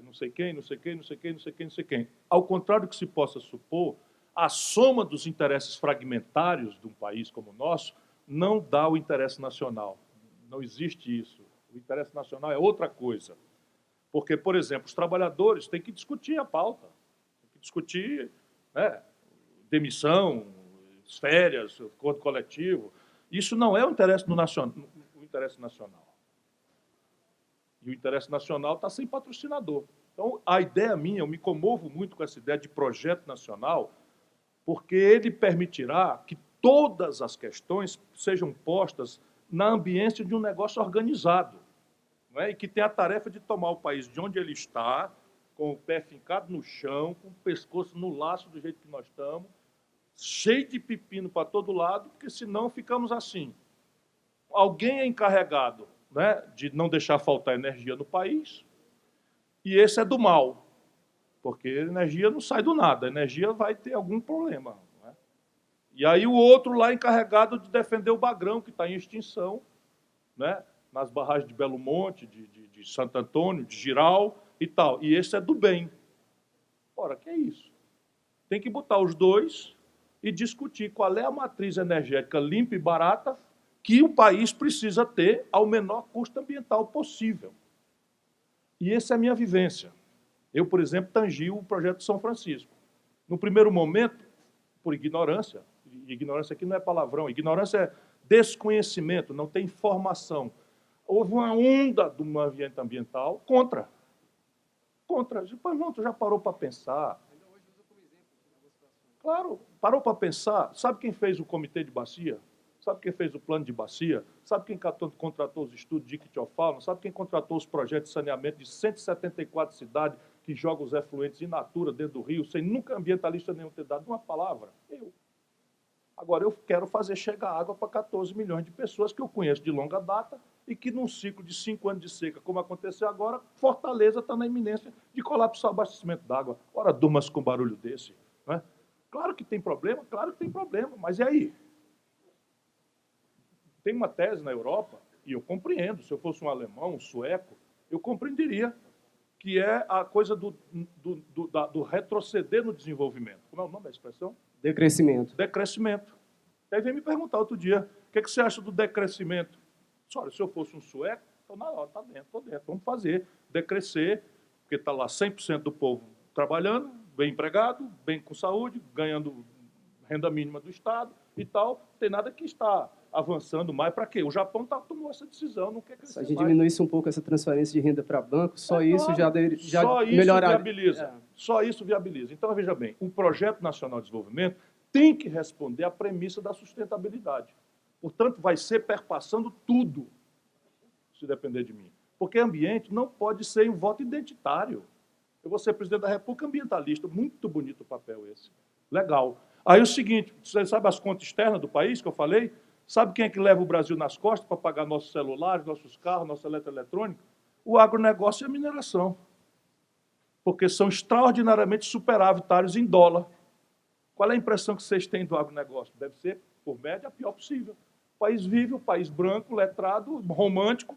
Speaker 3: não sei quem, não sei quem, não sei quem, não sei quem, não sei quem. Ao contrário do que se possa supor, a soma dos interesses fragmentários de um país como o nosso não dá o interesse nacional. Não existe isso. O interesse nacional é outra coisa. Porque, por exemplo, os trabalhadores têm que discutir a pauta, têm que discutir, né, demissão, férias, acordo coletivo. Isso não é o interesse nacional. E o interesse nacional está sem patrocinador. Então, a ideia minha, eu me comovo muito com essa ideia de projeto nacional, porque ele permitirá que todas as questões sejam postas na ambiência de um negócio organizado, não é? E que tem a tarefa de tomar o país de onde ele está, com o pé fincado no chão, com o pescoço no laço do jeito que nós estamos, cheio de pepino para todo lado, porque senão ficamos assim. Alguém é encarregado, né, de não deixar faltar energia no país, e esse é do mal, porque a energia não sai do nada, a energia vai ter algum problema. Não é? E aí o outro lá encarregado de defender o bagrão, que está em extinção, né, nas barragens de Belo Monte, de Santo Antônio, de Giral e tal. E esse é do bem. Ora, que é isso? Tem que botar os dois e discutir qual é a matriz energética limpa e barata que o país precisa ter ao menor custo ambiental possível. E essa é a minha vivência. Eu, por exemplo, tangio o projeto de São Francisco. No primeiro momento, por ignorância, e ignorância aqui não é palavrão, ignorância é desconhecimento, não tem informação. Houve uma onda do movimento ambiental contra. Depois, não, tu já parou para pensar? Claro, parou para pensar. Sabe quem fez o comitê de bacia? Sabe quem fez o plano de bacia? Sabe quem contratou os estudos de ictiofauna? Sabe quem contratou os projetos de saneamento de 174 cidades que jogam os efluentes in natura dentro do rio, sem nunca ambientalista nenhum ter dado uma palavra? Eu. Agora, eu quero fazer chegar água para 14 milhões de pessoas que eu conheço de longa data e que, num ciclo de 5 anos de seca, como aconteceu agora, Fortaleza está na iminência de colapsar o abastecimento d'água. Ora, durma-se com barulho desse. Não é? Claro que tem problema, mas e aí? Tem uma tese na Europa, e eu compreendo, se eu fosse um alemão, um sueco, eu compreenderia que é a coisa do retroceder no desenvolvimento. Como é o nome da expressão?
Speaker 9: Decrescimento.
Speaker 3: Decrescimento. E aí vem me perguntar outro dia, o que você acha do decrescimento? Olha, se eu fosse um sueco, estou na hora, estou dentro, vamos fazer, decrescer, porque está lá 100% do povo trabalhando, bem empregado, bem com saúde, ganhando renda mínima do Estado e tal, não tem nada que está avançando mais. Para quê? O Japão tomou essa decisão, não quer crescer
Speaker 9: Se a gente
Speaker 3: mais.
Speaker 9: diminuísse um pouco essa transferência de renda para banco, só isso
Speaker 3: claro,
Speaker 9: já
Speaker 3: só isso
Speaker 9: melhoraria.
Speaker 3: viabiliza. Só isso viabiliza. Então, veja bem, o Projeto Nacional de Desenvolvimento tem que responder à premissa da sustentabilidade. Portanto, vai ser perpassando tudo, se depender de mim. Porque ambiente não pode ser um voto identitário. Eu vou ser presidente da República ambientalista. Muito bonito o papel esse. Legal. Aí o seguinte, você sabe as contas externas do país que eu falei? Sabe quem é que leva o Brasil nas costas para pagar nossos celulares, nossos carros, nossa eletroeletrônica? O agronegócio e a mineração. Porque são extraordinariamente superavitários em dólar. Qual é a impressão que vocês têm do agronegócio? Deve ser, por média, a pior possível. O país vive, o país branco, letrado, romântico,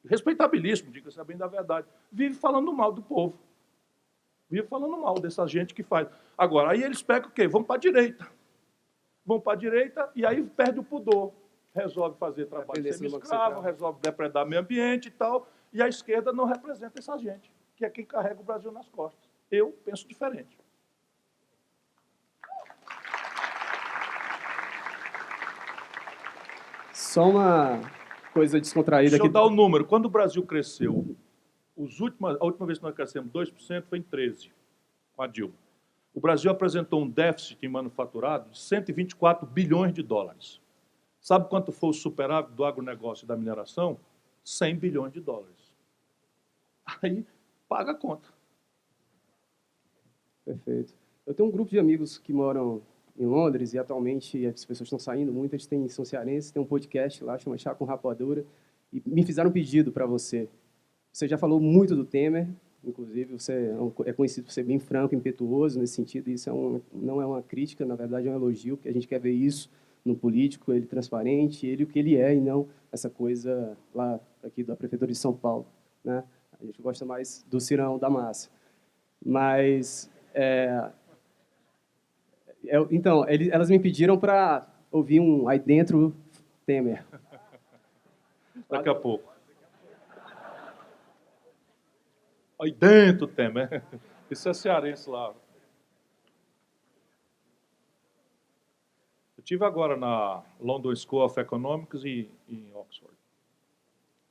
Speaker 3: respeitabilíssimo, diga-se bem da verdade, vive falando mal do povo. Vive falando mal dessa gente que faz. Agora, aí eles pegam o quê? Vão para a direita. Vão para a direita e aí perde o pudor. Resolve fazer trabalho semi-escravo, resolve depredar meio ambiente e tal, e a esquerda não representa essa gente, que é quem carrega o Brasil nas costas. Eu penso diferente.
Speaker 9: Só uma coisa descontraída
Speaker 3: Deixa
Speaker 9: aqui.
Speaker 3: eu dar o número. Quando o Brasil cresceu, a última vez que nós crescemos 2% foi em 13, com a Dilma. O Brasil apresentou um déficit em manufaturado de 124 bilhões de dólares. Sabe quanto foi o superávit do agronegócio e da mineração? 100 bilhões de dólares. Aí, paga a conta.
Speaker 9: Perfeito. Eu tenho um grupo de amigos que moram em Londres e atualmente as pessoas estão saindo muito. A gente são cearenses, tem um podcast lá, chama Chá com Rapadura, e me fizeram um pedido para você. Você já falou muito do Temer, inclusive você é conhecido por ser bem franco, impetuoso nesse sentido, e isso não é uma crítica, na verdade é um elogio, porque a gente quer ver isso no político, ele transparente, ele o que ele é, e não essa coisa lá aqui da Prefeitura de São Paulo, né? A gente gosta mais do cirão, da massa. Mas, então, elas me pediram para ouvir um Aí Dentro Temer.
Speaker 3: Daqui a pouco. Aí dentro, Temer. Isso é cearense lá. Eu estive agora na London School of Economics e em Oxford.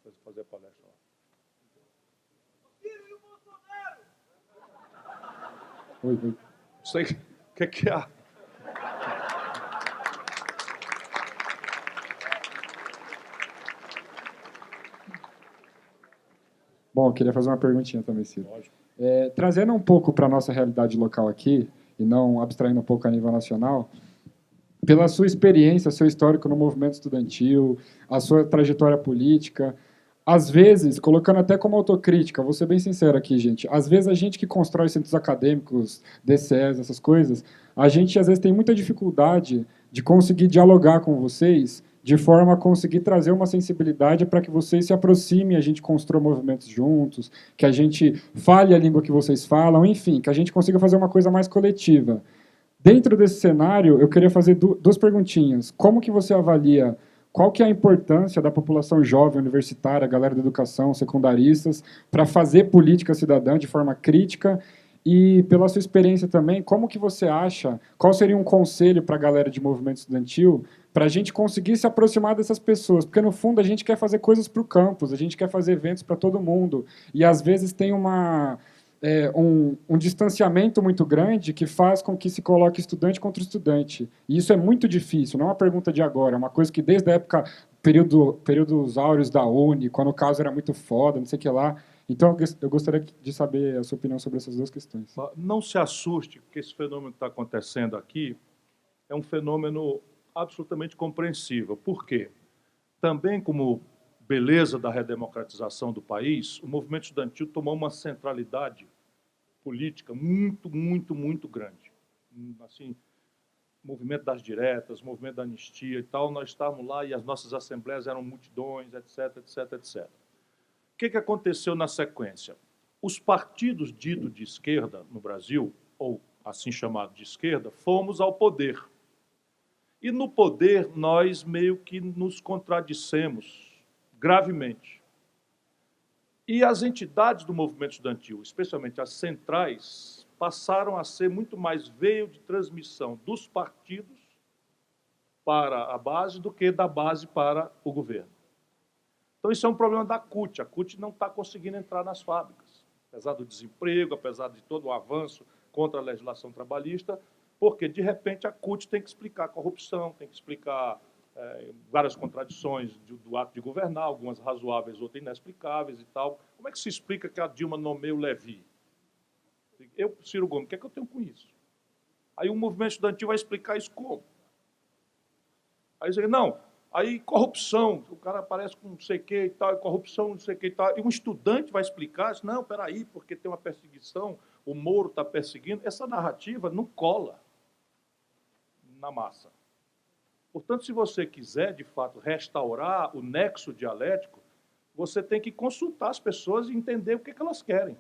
Speaker 3: Vou fazer a palestra lá.
Speaker 1: Oi.
Speaker 3: Isso aí, o que é?
Speaker 1: Bom, eu queria fazer uma perguntinha também, Ciro.
Speaker 3: Lógico.
Speaker 1: Trazendo um pouco para a nossa realidade local aqui, e não abstraindo um pouco a nível nacional, pela sua experiência, seu histórico no movimento estudantil, a sua trajetória política, às vezes, colocando até como autocrítica, vou ser bem sincero aqui, gente, às vezes a gente que constrói centros acadêmicos, DCEs, essas coisas, a gente às vezes tem muita dificuldade de conseguir dialogar com vocês de forma a conseguir trazer uma sensibilidade para que vocês se aproximem, a gente construa movimentos juntos, que a gente fale a língua que vocês falam, enfim, que a gente consiga fazer uma coisa mais coletiva. Dentro desse cenário, eu queria fazer duas perguntinhas. Como que você avalia, qual que é a importância da população jovem, universitária, galera da educação, secundaristas, para fazer política cidadã de forma crítica? E, pela sua experiência também, como que você acha, qual seria um conselho para a galera de movimento estudantil para a gente conseguir se aproximar dessas pessoas? Porque, no fundo, a gente quer fazer coisas para o campus, a gente quer fazer eventos para todo mundo, e, às vezes, tem um distanciamento muito grande que faz com que se coloque estudante contra estudante. E isso é muito difícil, não é uma pergunta de agora, é uma coisa que desde a época, períodos áureos da Uni, quando o caso era muito foda, não sei o que lá. Então, eu gostaria de saber a sua opinião sobre essas duas questões.
Speaker 3: Não se assuste, porque esse fenômeno que está acontecendo aqui é um fenômeno absolutamente compreensível. Por quê? Também como beleza da redemocratização do país, o movimento estudantil tomou uma centralidade política muito, muito, muito grande. Assim, movimento das diretas, movimento da anistia e tal, nós estávamos lá e as nossas assembleias eram multidões, etc, etc, etc. O que aconteceu na sequência? os partidos ditos de esquerda no Brasil, ou assim chamado de esquerda, fomos ao poder. E no poder nós meio que nos contradissemos gravemente. E as entidades do movimento estudantil, especialmente as centrais, passaram a ser muito mais veio de transmissão dos partidos para a base do que da base para o governo. Então isso é um problema da CUT. A CUT não está conseguindo entrar nas fábricas, apesar do desemprego, apesar de todo o avanço contra a legislação trabalhista, porque, de repente, a CUT tem que explicar a corrupção, tem que explicar várias contradições do ato de governar, algumas razoáveis, outras inexplicáveis e tal. Como é que se explica que a Dilma nomeia o Levi? Eu, Ciro Gomes, o que é que eu tenho com isso? Aí o movimento estudantil vai explicar isso como? Aí diz, não, aí corrupção, o cara aparece com não sei o que e tal, corrupção, não sei o que e tal, e um estudante vai explicar, diz, não, peraí, porque tem uma perseguição, o Moro está perseguindo. Essa narrativa não cola na massa. Portanto, se você quiser, de fato, restaurar o nexo dialético, você tem que consultar as pessoas e entender o que elas querem.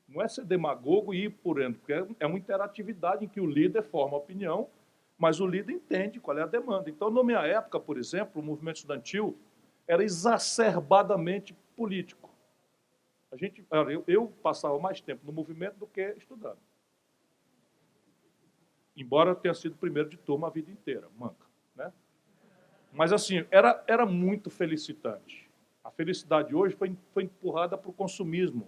Speaker 3: Não é ser demagogo e ir por dentro, porque é uma interatividade em que o líder forma a opinião, mas o líder entende qual é a demanda. Então, na minha época, por exemplo, o movimento estudantil era exacerbadamente político. Eu passava mais tempo no movimento do que estudando. Embora eu tenha sido primeiro de turma a vida inteira, manca, né? Mas, assim, era muito felicitante. A felicidade hoje foi empurrada para o consumismo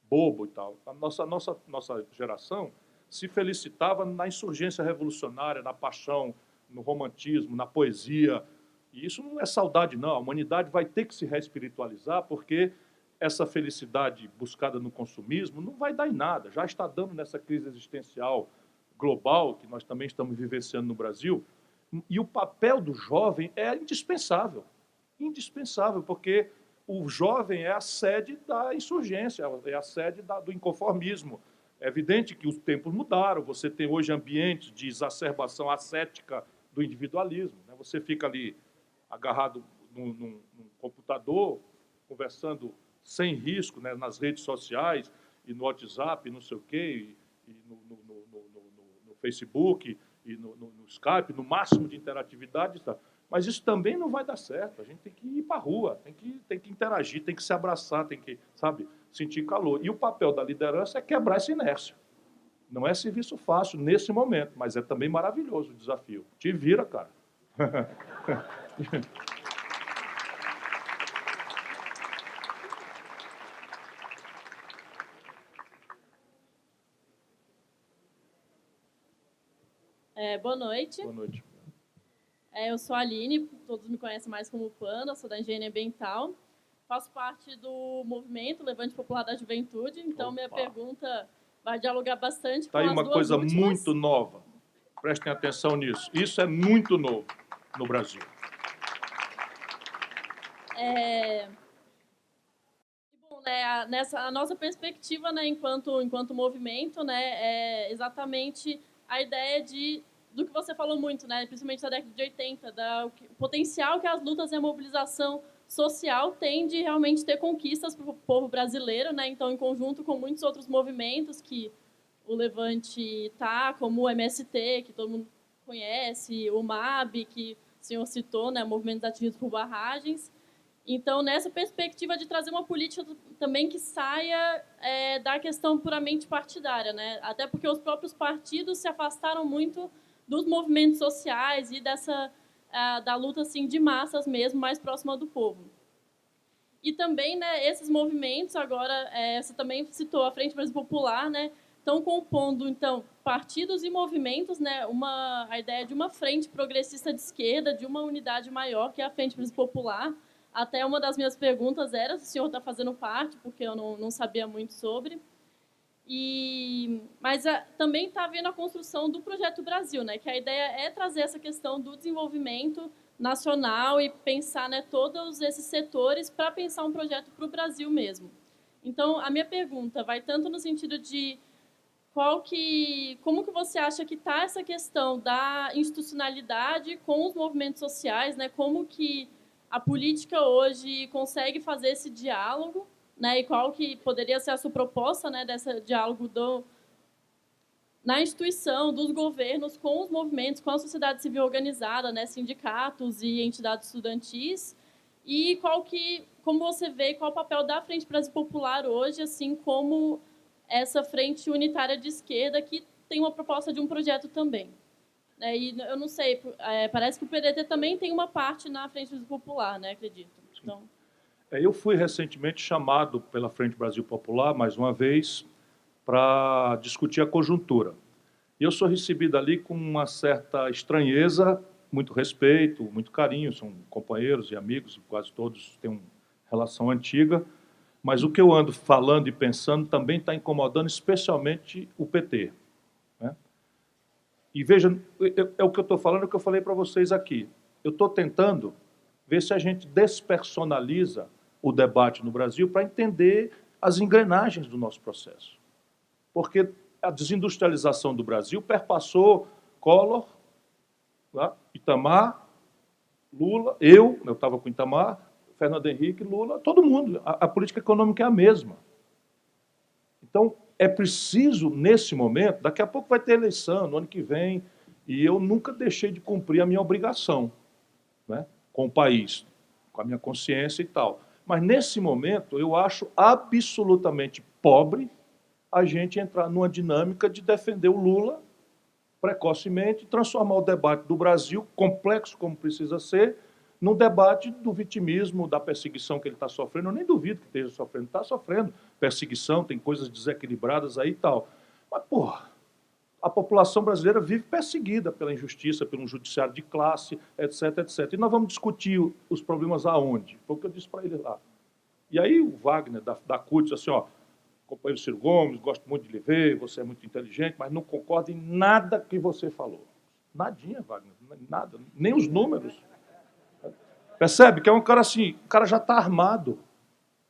Speaker 3: bobo e tal. A nossa geração se felicitava na insurgência revolucionária, na paixão, no romantismo, na poesia. E isso não é saudade, não. A humanidade vai ter que se reespiritualizar, porque essa felicidade buscada no consumismo não vai dar em nada. Já está dando nessa crise existencial global, que nós também estamos vivenciando no Brasil, e o papel do jovem é indispensável. Indispensável, porque o jovem é a sede da insurgência, é a sede do inconformismo. É evidente que os tempos mudaram, você tem hoje ambientes de exacerbação ascética do individualismo, né? Você fica ali agarrado num computador, conversando sem risco, né, nas redes sociais, e no WhatsApp, não sei o quê, e no Facebook, e no Skype, no máximo de interatividade. Tá? Mas isso também não vai dar certo. A gente tem que ir para a rua, tem que interagir, tem que se abraçar, tem que, sabe, sentir calor. E o papel da liderança é quebrar essa inércia. Não é serviço fácil nesse momento, mas é também maravilhoso o desafio. Te vira, cara.
Speaker 10: Boa noite.
Speaker 3: Boa noite.
Speaker 10: Eu sou a Aline, todos me conhecem mais como Panda, sou da Engenharia Ambiental. Faço parte do movimento Levante Popular da Juventude, então minha pergunta vai dialogar bastante com as duas últimas. Está aí uma coisa
Speaker 3: muito nova. Prestem atenção nisso. Isso é muito novo no Brasil.
Speaker 10: Bom, né, a nossa perspectiva, né, enquanto movimento, né, é exatamente a ideia do que você falou muito, né, principalmente na década de 80, o potencial que as lutas e a mobilização social têm de realmente ter conquistas para o povo brasileiro, né, então, em conjunto com muitos outros movimentos que o Levante está, como o MST, que todo mundo conhece, o MAB, que o senhor citou, né, movimentos atingidos por barragens. Então, nessa perspectiva de trazer uma política também que saia da questão puramente partidária, né? Até porque os próprios partidos se afastaram muito dos movimentos sociais e da luta assim, de massas mesmo, mais próxima do povo. E também, né, esses movimentos, agora, você também citou a Frente Brasil Popular, né, estão compondo, então, partidos e movimentos, né, a ideia de uma frente progressista de esquerda, de uma unidade maior, que é a Frente Brasil Popular. Até uma das minhas perguntas era se o senhor está fazendo parte, porque eu não sabia muito sobre. Mas também está havendo a construção do Projeto Brasil, né, que a ideia é trazer essa questão do desenvolvimento nacional e pensar, né, todos esses setores para pensar um projeto para o Brasil mesmo. Então, a minha pergunta vai tanto no sentido de como que você acha que está essa questão da institucionalidade com os movimentos sociais, né, como que a política hoje consegue fazer esse diálogo, né, e qual que poderia ser a sua proposta, né, desse diálogo na instituição, dos governos, com os movimentos, com a sociedade civil organizada, né, sindicatos e entidades estudantis, e como você vê, qual o papel da Frente Brasil Popular hoje, assim como essa frente unitária de esquerda que tem uma proposta de um projeto também. E eu não sei, parece que o PDT também tem uma parte na Frente Brasil Popular, né, acredito. Então...
Speaker 3: Eu fui recentemente chamado pela Frente Brasil Popular, mais uma vez, para discutir a conjuntura. E eu sou recebido ali com uma certa estranheza, muito respeito, muito carinho, são companheiros e amigos, quase todos têm uma relação antiga, mas o que eu ando falando e pensando também está incomodando especialmente o PT. Né? E veja, é o que eu estou falando, é o que eu falei para vocês aqui. Eu estou tentando ver se a gente despersonaliza o debate no Brasil para entender as engrenagens do nosso processo. Porque a desindustrialização do Brasil perpassou Collor, tá? Itamar, Lula, eu estava com Itamar, Fernando Henrique, Lula, todo mundo. A política econômica é a mesma. Então, é preciso, nesse momento, daqui a pouco vai ter eleição, no ano que vem, e eu nunca deixei de cumprir a minha obrigação, né, com o país, com a minha consciência e tal. Mas, nesse momento, eu acho absolutamente pobre a gente entrar numa dinâmica de defender o Lula precocemente, transformar o debate do Brasil, complexo como precisa ser, num debate do vitimismo, da perseguição que ele está sofrendo. Eu nem duvido que esteja sofrendo, está sofrendo perseguição, tem coisas desequilibradas aí e tal. Mas, porra, a população brasileira vive perseguida pela injustiça, pelo judiciário de classe, etc, etc. E nós vamos discutir os problemas aonde? Foi o que eu disse para ele lá. E aí o Wagner, da CUT, disse assim, ó, companheiro Ciro Gomes, gosto muito de lhe ver, você é muito inteligente, mas não concordo em nada que você falou. Nadinha, Wagner, nada, nem os números. Percebe que é um cara assim, o cara já está armado.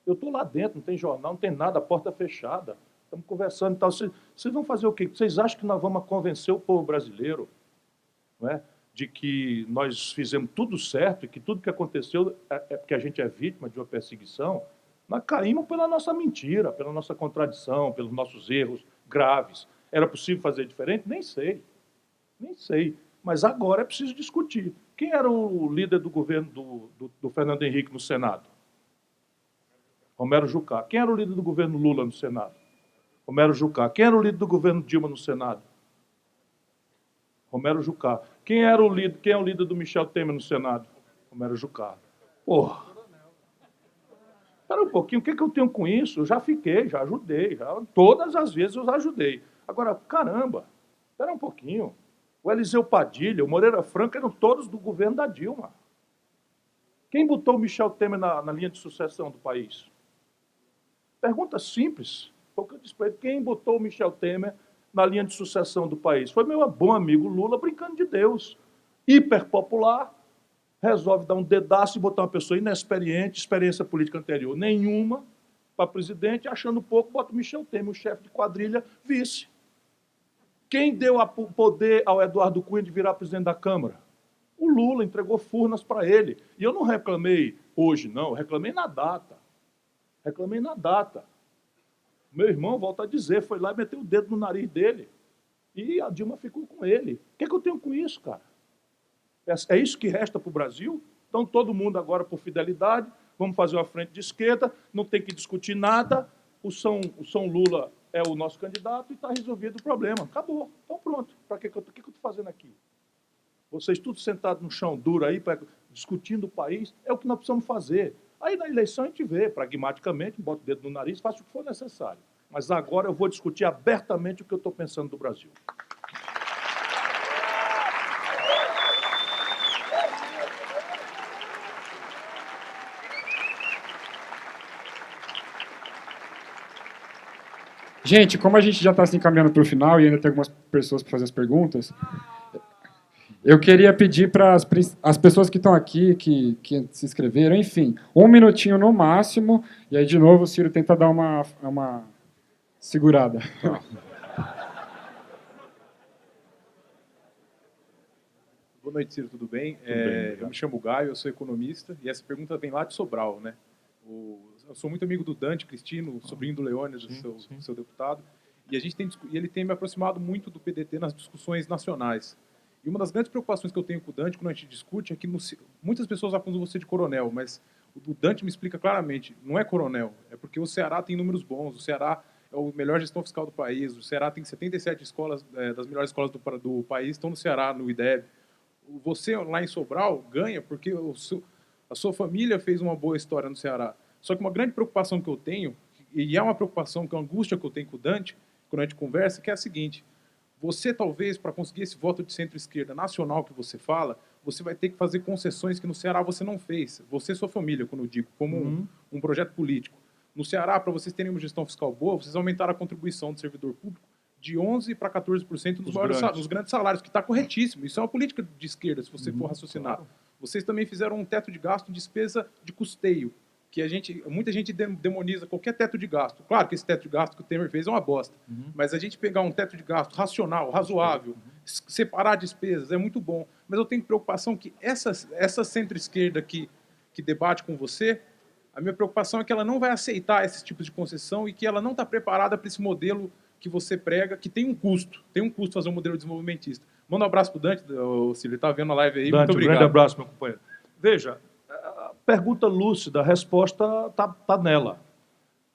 Speaker 3: Eu estou lá dentro, não tem jornal, não tem nada, a porta fechada. Estamos conversando e tal. Vocês vão fazer o quê? Vocês acham que nós vamos convencer o povo brasileiro, não é, de que nós fizemos tudo certo e que tudo que aconteceu é porque a gente é vítima de uma perseguição? Nós caímos pela nossa mentira, pela nossa contradição, pelos nossos erros graves. Era possível fazer diferente? Nem sei. Nem sei. Mas agora é preciso discutir. Quem era o líder do governo do Fernando Henrique no Senado? Romero Jucá. Quem era o líder do governo Lula no Senado? Romero Jucá. Quem era o líder do governo Dilma no Senado? Romero Jucá. Quem é o líder do Michel Temer no Senado? Romero Jucá. Porra. Espera um pouquinho, o que eu tenho com isso? Eu já fiquei, já ajudei, todas as vezes eu ajudei. Agora, caramba, espera um pouquinho. O Eliseu Padilha, o Moreira Franco eram todos do governo da Dilma. Quem botou o Michel Temer na linha de sucessão do país? Pergunta simples. Foi o que eu disse para ele. Quem botou o Michel Temer na linha de sucessão do país? Foi meu bom amigo Lula brincando de Deus. Hiperpopular. Resolve dar um dedaço e botar uma pessoa inexperiente, experiência política anterior nenhuma, para presidente, achando pouco, bota o Michel Temer, o chefe de quadrilha, vice. Quem deu o poder ao Eduardo Cunha de virar presidente da Câmara? O Lula entregou Furnas para ele. E eu não reclamei hoje, não, eu reclamei na data. Reclamei na data. Meu irmão, volta a dizer, foi lá e meteu o dedo no nariz dele. E a Dilma ficou com ele. O que eu tenho com isso, cara? É isso que resta para o Brasil? Então, todo mundo agora, por fidelidade, vamos fazer uma frente de esquerda, não tem que discutir nada, o São Lula é o nosso candidato e está resolvido o problema. Acabou. Então, pronto. Para que eu estou fazendo aqui? Vocês todos sentados no chão duro aí, discutindo o país, é o que nós precisamos fazer. Aí, na eleição, a gente vê, pragmaticamente, bota o dedo no nariz, faça o que for necessário. Mas agora eu vou discutir abertamente o que eu estou pensando do Brasil.
Speaker 1: Gente, como a gente já está se encaminhando para o final e ainda tem algumas pessoas para fazer as perguntas, eu queria pedir para as pessoas que estão aqui, que se inscreveram, enfim, 1 minutinho no máximo, e aí, de novo, o Ciro tenta dar uma segurada.
Speaker 11: Boa noite, Ciro, tudo bem?
Speaker 3: Tudo bem,
Speaker 11: eu me chamo Gaio, eu sou economista, e essa pergunta vem lá de Sobral, né? eu sou muito amigo do Dante Cristino, sobrinho do Leônidas, seu deputado, e ele tem me aproximado muito do PDT nas discussões nacionais. E uma das grandes preocupações que eu tenho com o Dante quando a gente discute é que muitas pessoas acusam você de coronel, mas o Dante me explica claramente, não é coronel, é porque o Ceará tem números bons, o Ceará é o melhor gestão fiscal do país, o Ceará tem 77 escolas, das melhores escolas do país, estão no Ceará, no IDEB. Você lá em Sobral ganha porque a sua família fez uma boa história no Ceará. Só que uma grande preocupação que eu tenho, e é uma preocupação, que é uma angústia que eu tenho com o Dante, quando a gente conversa, que é a seguinte: você talvez, para conseguir esse voto de centro-esquerda nacional que você fala, você vai ter que fazer concessões que no Ceará você não fez. Você e sua família, quando eu digo, como um projeto político. No Ceará, para vocês terem uma gestão fiscal boa, vocês aumentaram a contribuição do servidor público de 11% para 14% nos grandes salários, que está corretíssimo. Isso é uma política de esquerda, se você for raciocinar. Claro. Vocês também fizeram um teto de gasto, despesa de custeio, que muita gente demoniza qualquer teto de gasto. Claro que esse teto de gasto que o Temer fez é uma bosta, mas a gente pegar um teto de gasto racional, razoável, separar despesas, é muito bom. Mas eu tenho preocupação que essa centro-esquerda que debate com você, a minha preocupação é que ela não vai aceitar esses tipos de concessão e que ela não está preparada para esse modelo que você prega, que tem um custo fazer um modelo desenvolvimentista. Manda um abraço para o Dante, se ele está vendo a live aí.
Speaker 3: Dante,
Speaker 11: muito obrigado.
Speaker 3: Um grande abraço, meu companheiro. Veja, a pergunta lúcida, a resposta está nela.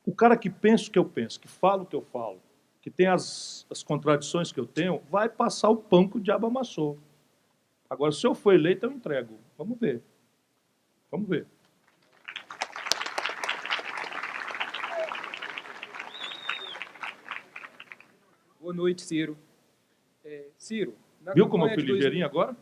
Speaker 3: O cara que pensa o que eu penso, que fala o que eu falo, que tem as contradições que eu tenho, vai passar o pão que o diabo amassou. Agora, se eu for eleito, eu entrego. Vamos ver. Vamos ver.
Speaker 12: Boa noite, Ciro. Ciro,
Speaker 3: viu como eu fui ligeirinho agora?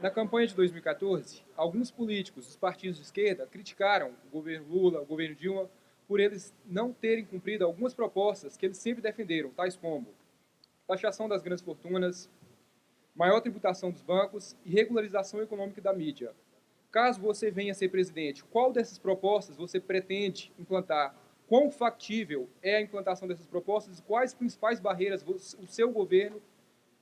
Speaker 12: Na campanha de 2014, alguns políticos dos partidos de esquerda criticaram o governo Lula, o governo Dilma, por eles não terem cumprido algumas propostas que eles sempre defenderam, tais como taxação das grandes fortunas, maior tributação dos bancos e regularização econômica da mídia. Caso você venha a ser presidente, qual dessas propostas você pretende implantar? Quão factível é a implantação dessas propostas e quais principais barreiras o seu governo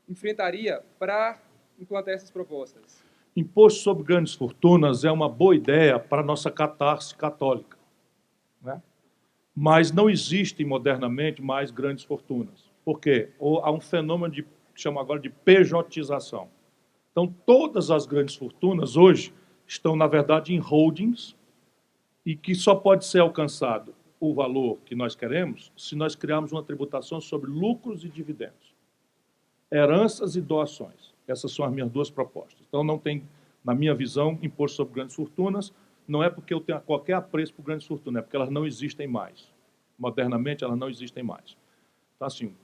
Speaker 12: enfrentaria para implantar essas propostas?
Speaker 3: Imposto sobre grandes fortunas é uma boa ideia para a nossa catarse católica, né? Mas não existem modernamente mais grandes fortunas. Por quê? Há um fenômeno que chama agora de pejotização. Então, todas as grandes fortunas hoje estão, na verdade, em holdings e que só pode ser alcançado o valor que nós queremos se nós criarmos uma tributação sobre lucros e dividendos, heranças e doações. Essas são as minhas duas propostas. Então, não tem, na minha visão, imposto sobre grandes fortunas, não é porque eu tenha qualquer apreço por grandes fortunas, é porque elas não existem mais. Modernamente, elas não existem mais. Então, assim,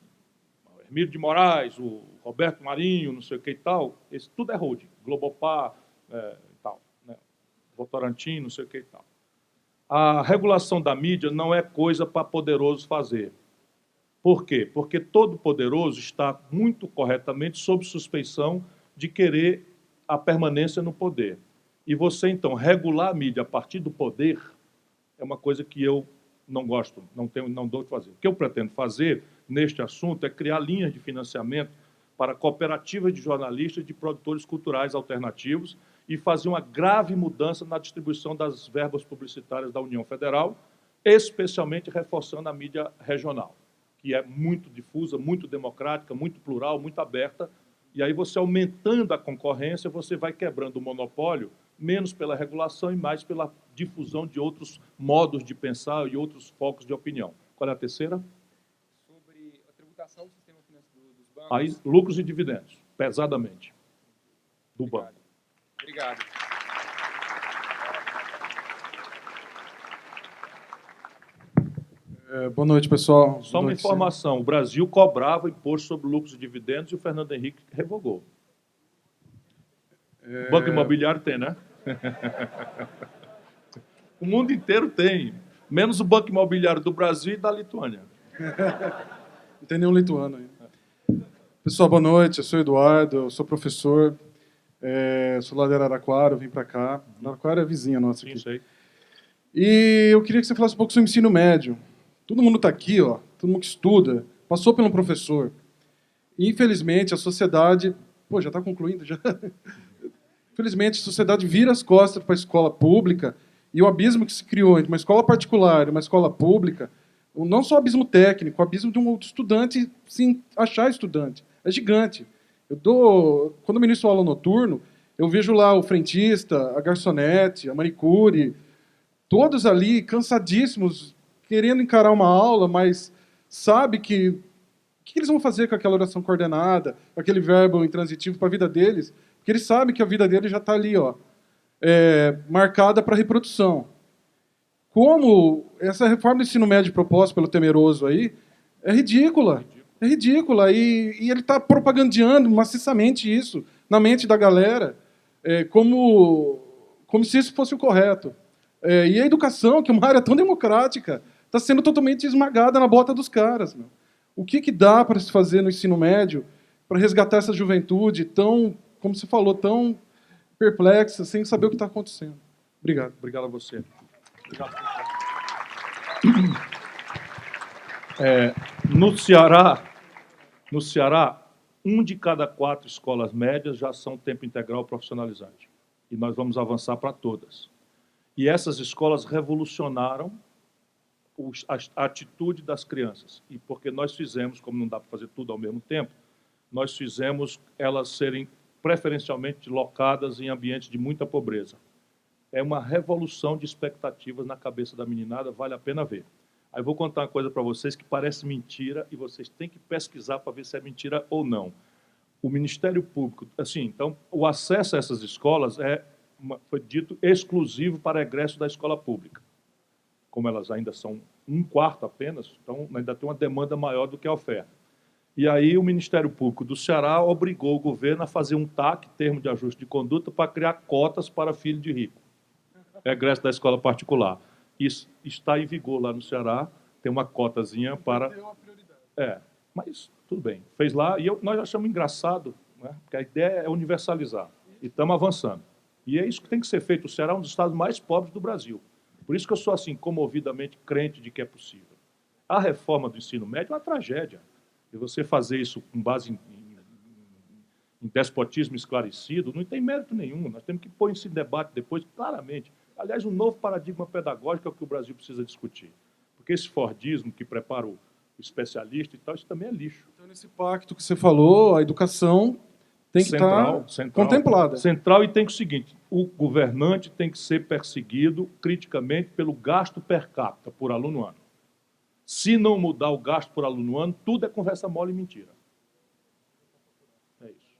Speaker 3: o Hermílio de Moraes, o Roberto Marinho, não sei o que e tal, isso tudo é holding, Globopar e tal, né? Votorantim, não sei o que e tal. A regulação da mídia não é coisa para poderoso fazer. Por quê? Porque todo poderoso está muito corretamente sob suspeição de querer a permanência no poder. E você, então, regular a mídia a partir do poder é uma coisa que eu não gosto, não dou de fazer. O que eu pretendo fazer neste assunto é criar linhas de financiamento para cooperativas de jornalistas e de produtores culturais alternativos e fazer uma grave mudança na distribuição das verbas publicitárias da União Federal, especialmente reforçando a mídia regional, que é muito difusa, muito democrática, muito plural, muito aberta, e aí você aumentando a concorrência, você vai quebrando o monopólio, menos pela regulação e mais pela difusão de outros modos de pensar e outros focos de opinião. Qual é a terceira?
Speaker 12: Sobre a tributação do sistema financeiro dos bancos.
Speaker 3: Aí, lucros e dividendos, pesadamente, do banco.
Speaker 12: Obrigado.
Speaker 13: Boa noite, pessoal.
Speaker 3: Só uma informação, o Brasil cobrava imposto sobre lucros e dividendos e o Fernando Henrique revogou. O Banco Imobiliário tem, né? O mundo inteiro tem, menos o Banco Imobiliário do Brasil e da Lituânia.
Speaker 13: Não tem nenhum lituano aí. Pessoal, boa noite, eu sou o Eduardo, eu sou professor, sou lá de Araraquara, eu vim para cá. Araraquara é vizinha nossa aqui.
Speaker 3: Sim, sei.
Speaker 13: E eu queria que você falasse um pouco sobre o ensino médio. Todo mundo está aqui, ó, todo mundo que estuda, passou por um professor. E, infelizmente, a sociedade... Pô, já está concluindo, já? Infelizmente, a sociedade vira as costas para a escola pública E o abismo que se criou entre uma escola particular e uma escola pública, não só o abismo técnico, o abismo de um estudante se achar estudante, é gigante. Quando eu ministro aula noturno, eu vejo lá o frentista, a garçonete, a manicure, todos ali cansadíssimos, querendo encarar uma aula, mas sabe que o que eles vão fazer com aquela oração coordenada, com aquele verbo intransitivo para a vida deles, porque eles sabem que a vida deles já está ali, marcada para reprodução. Como essa reforma do ensino médio proposta pelo Temeroso aí é ridícula. É ridícula. E ele está propagandeando maciçamente isso na mente da galera, como se isso fosse o correto. E a educação, que é uma área tão democrática, está sendo totalmente esmagada na bota dos caras. Meu. O que dá para se fazer no ensino médio para resgatar essa juventude tão, como você falou, tão perplexa, sem saber o que está acontecendo? Obrigado.
Speaker 3: Obrigado a você. Obrigado. No Ceará, 1 de cada 4 escolas médias já são tempo integral profissionalizante. E nós vamos avançar para todas. E essas escolas revolucionaram a atitude das crianças. E porque nós fizemos, como não dá para fazer tudo ao mesmo tempo, nós fizemos elas serem preferencialmente locadas em ambientes de muita pobreza. É uma revolução de expectativas na cabeça da meninada, vale a pena ver. Aí eu vou contar uma coisa para vocês que parece mentira e vocês têm que pesquisar para ver se é mentira ou não. O Ministério Público, assim, então, o acesso a essas escolas foi dito exclusivo para egresso da escola pública. Como elas ainda são 1/4 apenas, então ainda tem uma demanda maior do que a oferta. E aí o Ministério Público do Ceará obrigou o governo a fazer um TAC, termo de ajuste de conduta, para criar cotas para filho de rico. Egresso da escola particular. Isso está em vigor lá no Ceará, tem uma cotazinha para... mas tudo bem. Fez lá, e nós achamos engraçado, né? Porque a ideia é universalizar. E estamos avançando. E é isso que tem que ser feito. O Ceará é um dos estados mais pobres do Brasil. Por isso que eu sou, assim, comovidamente crente de que é possível. A reforma do ensino médio é uma tragédia. E você fazer isso com base em despotismo esclarecido não tem mérito nenhum. Nós temos que pôr isso em debate depois, claramente. Aliás, um novo paradigma pedagógico é o que o Brasil precisa discutir. Porque esse fordismo que prepara o especialista e tal, isso também é lixo.
Speaker 13: Então, nesse pacto que você falou, a educação tem que estar contemplada.
Speaker 3: Central, e tem que o seguinte, o governante tem que ser perseguido criticamente pelo gasto per capita por aluno ano. Se não mudar o gasto por aluno ano, tudo é conversa mole e mentira. É isso.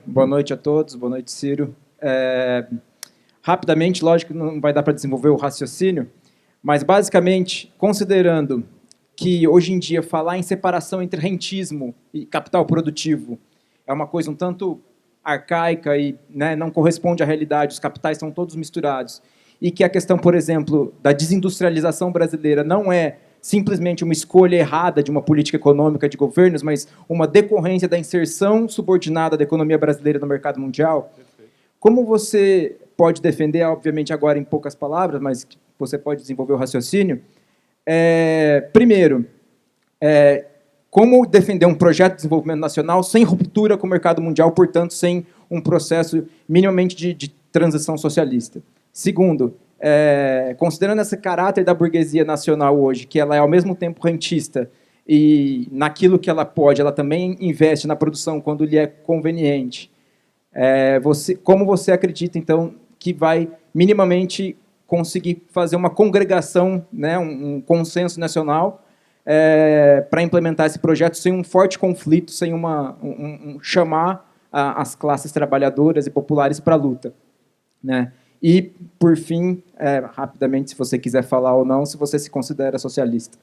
Speaker 14: Boa noite a todos, boa noite, Ciro. Rapidamente, lógico que não vai dar para desenvolver o raciocínio, mas, basicamente, considerando que, hoje em dia, falar em separação entre rentismo e capital produtivo é uma coisa um tanto arcaica e, né, não corresponde à realidade, os capitais estão todos misturados, e que a questão, por exemplo, da desindustrialização brasileira não é simplesmente uma escolha errada de uma política econômica de governos, mas uma decorrência da inserção subordinada da economia brasileira no mercado mundial. Como você pode defender, obviamente agora em poucas palavras, mas você pode desenvolver o raciocínio, primeiro, como defender um projeto de desenvolvimento nacional sem ruptura com o mercado mundial, portanto, sem um processo minimamente de transição socialista. Segundo, considerando esse caráter da burguesia nacional hoje, que ela é ao mesmo tempo rentista e naquilo que ela pode, ela também investe na produção quando lhe é conveniente, como você acredita, então, que vai minimamente conseguir fazer uma congregação, né, um consenso nacional para implementar esse projeto sem um forte conflito, sem chamar as classes trabalhadoras e populares para a luta, né? E, por fim, rapidamente, se você quiser falar ou não, se você se considera socialista.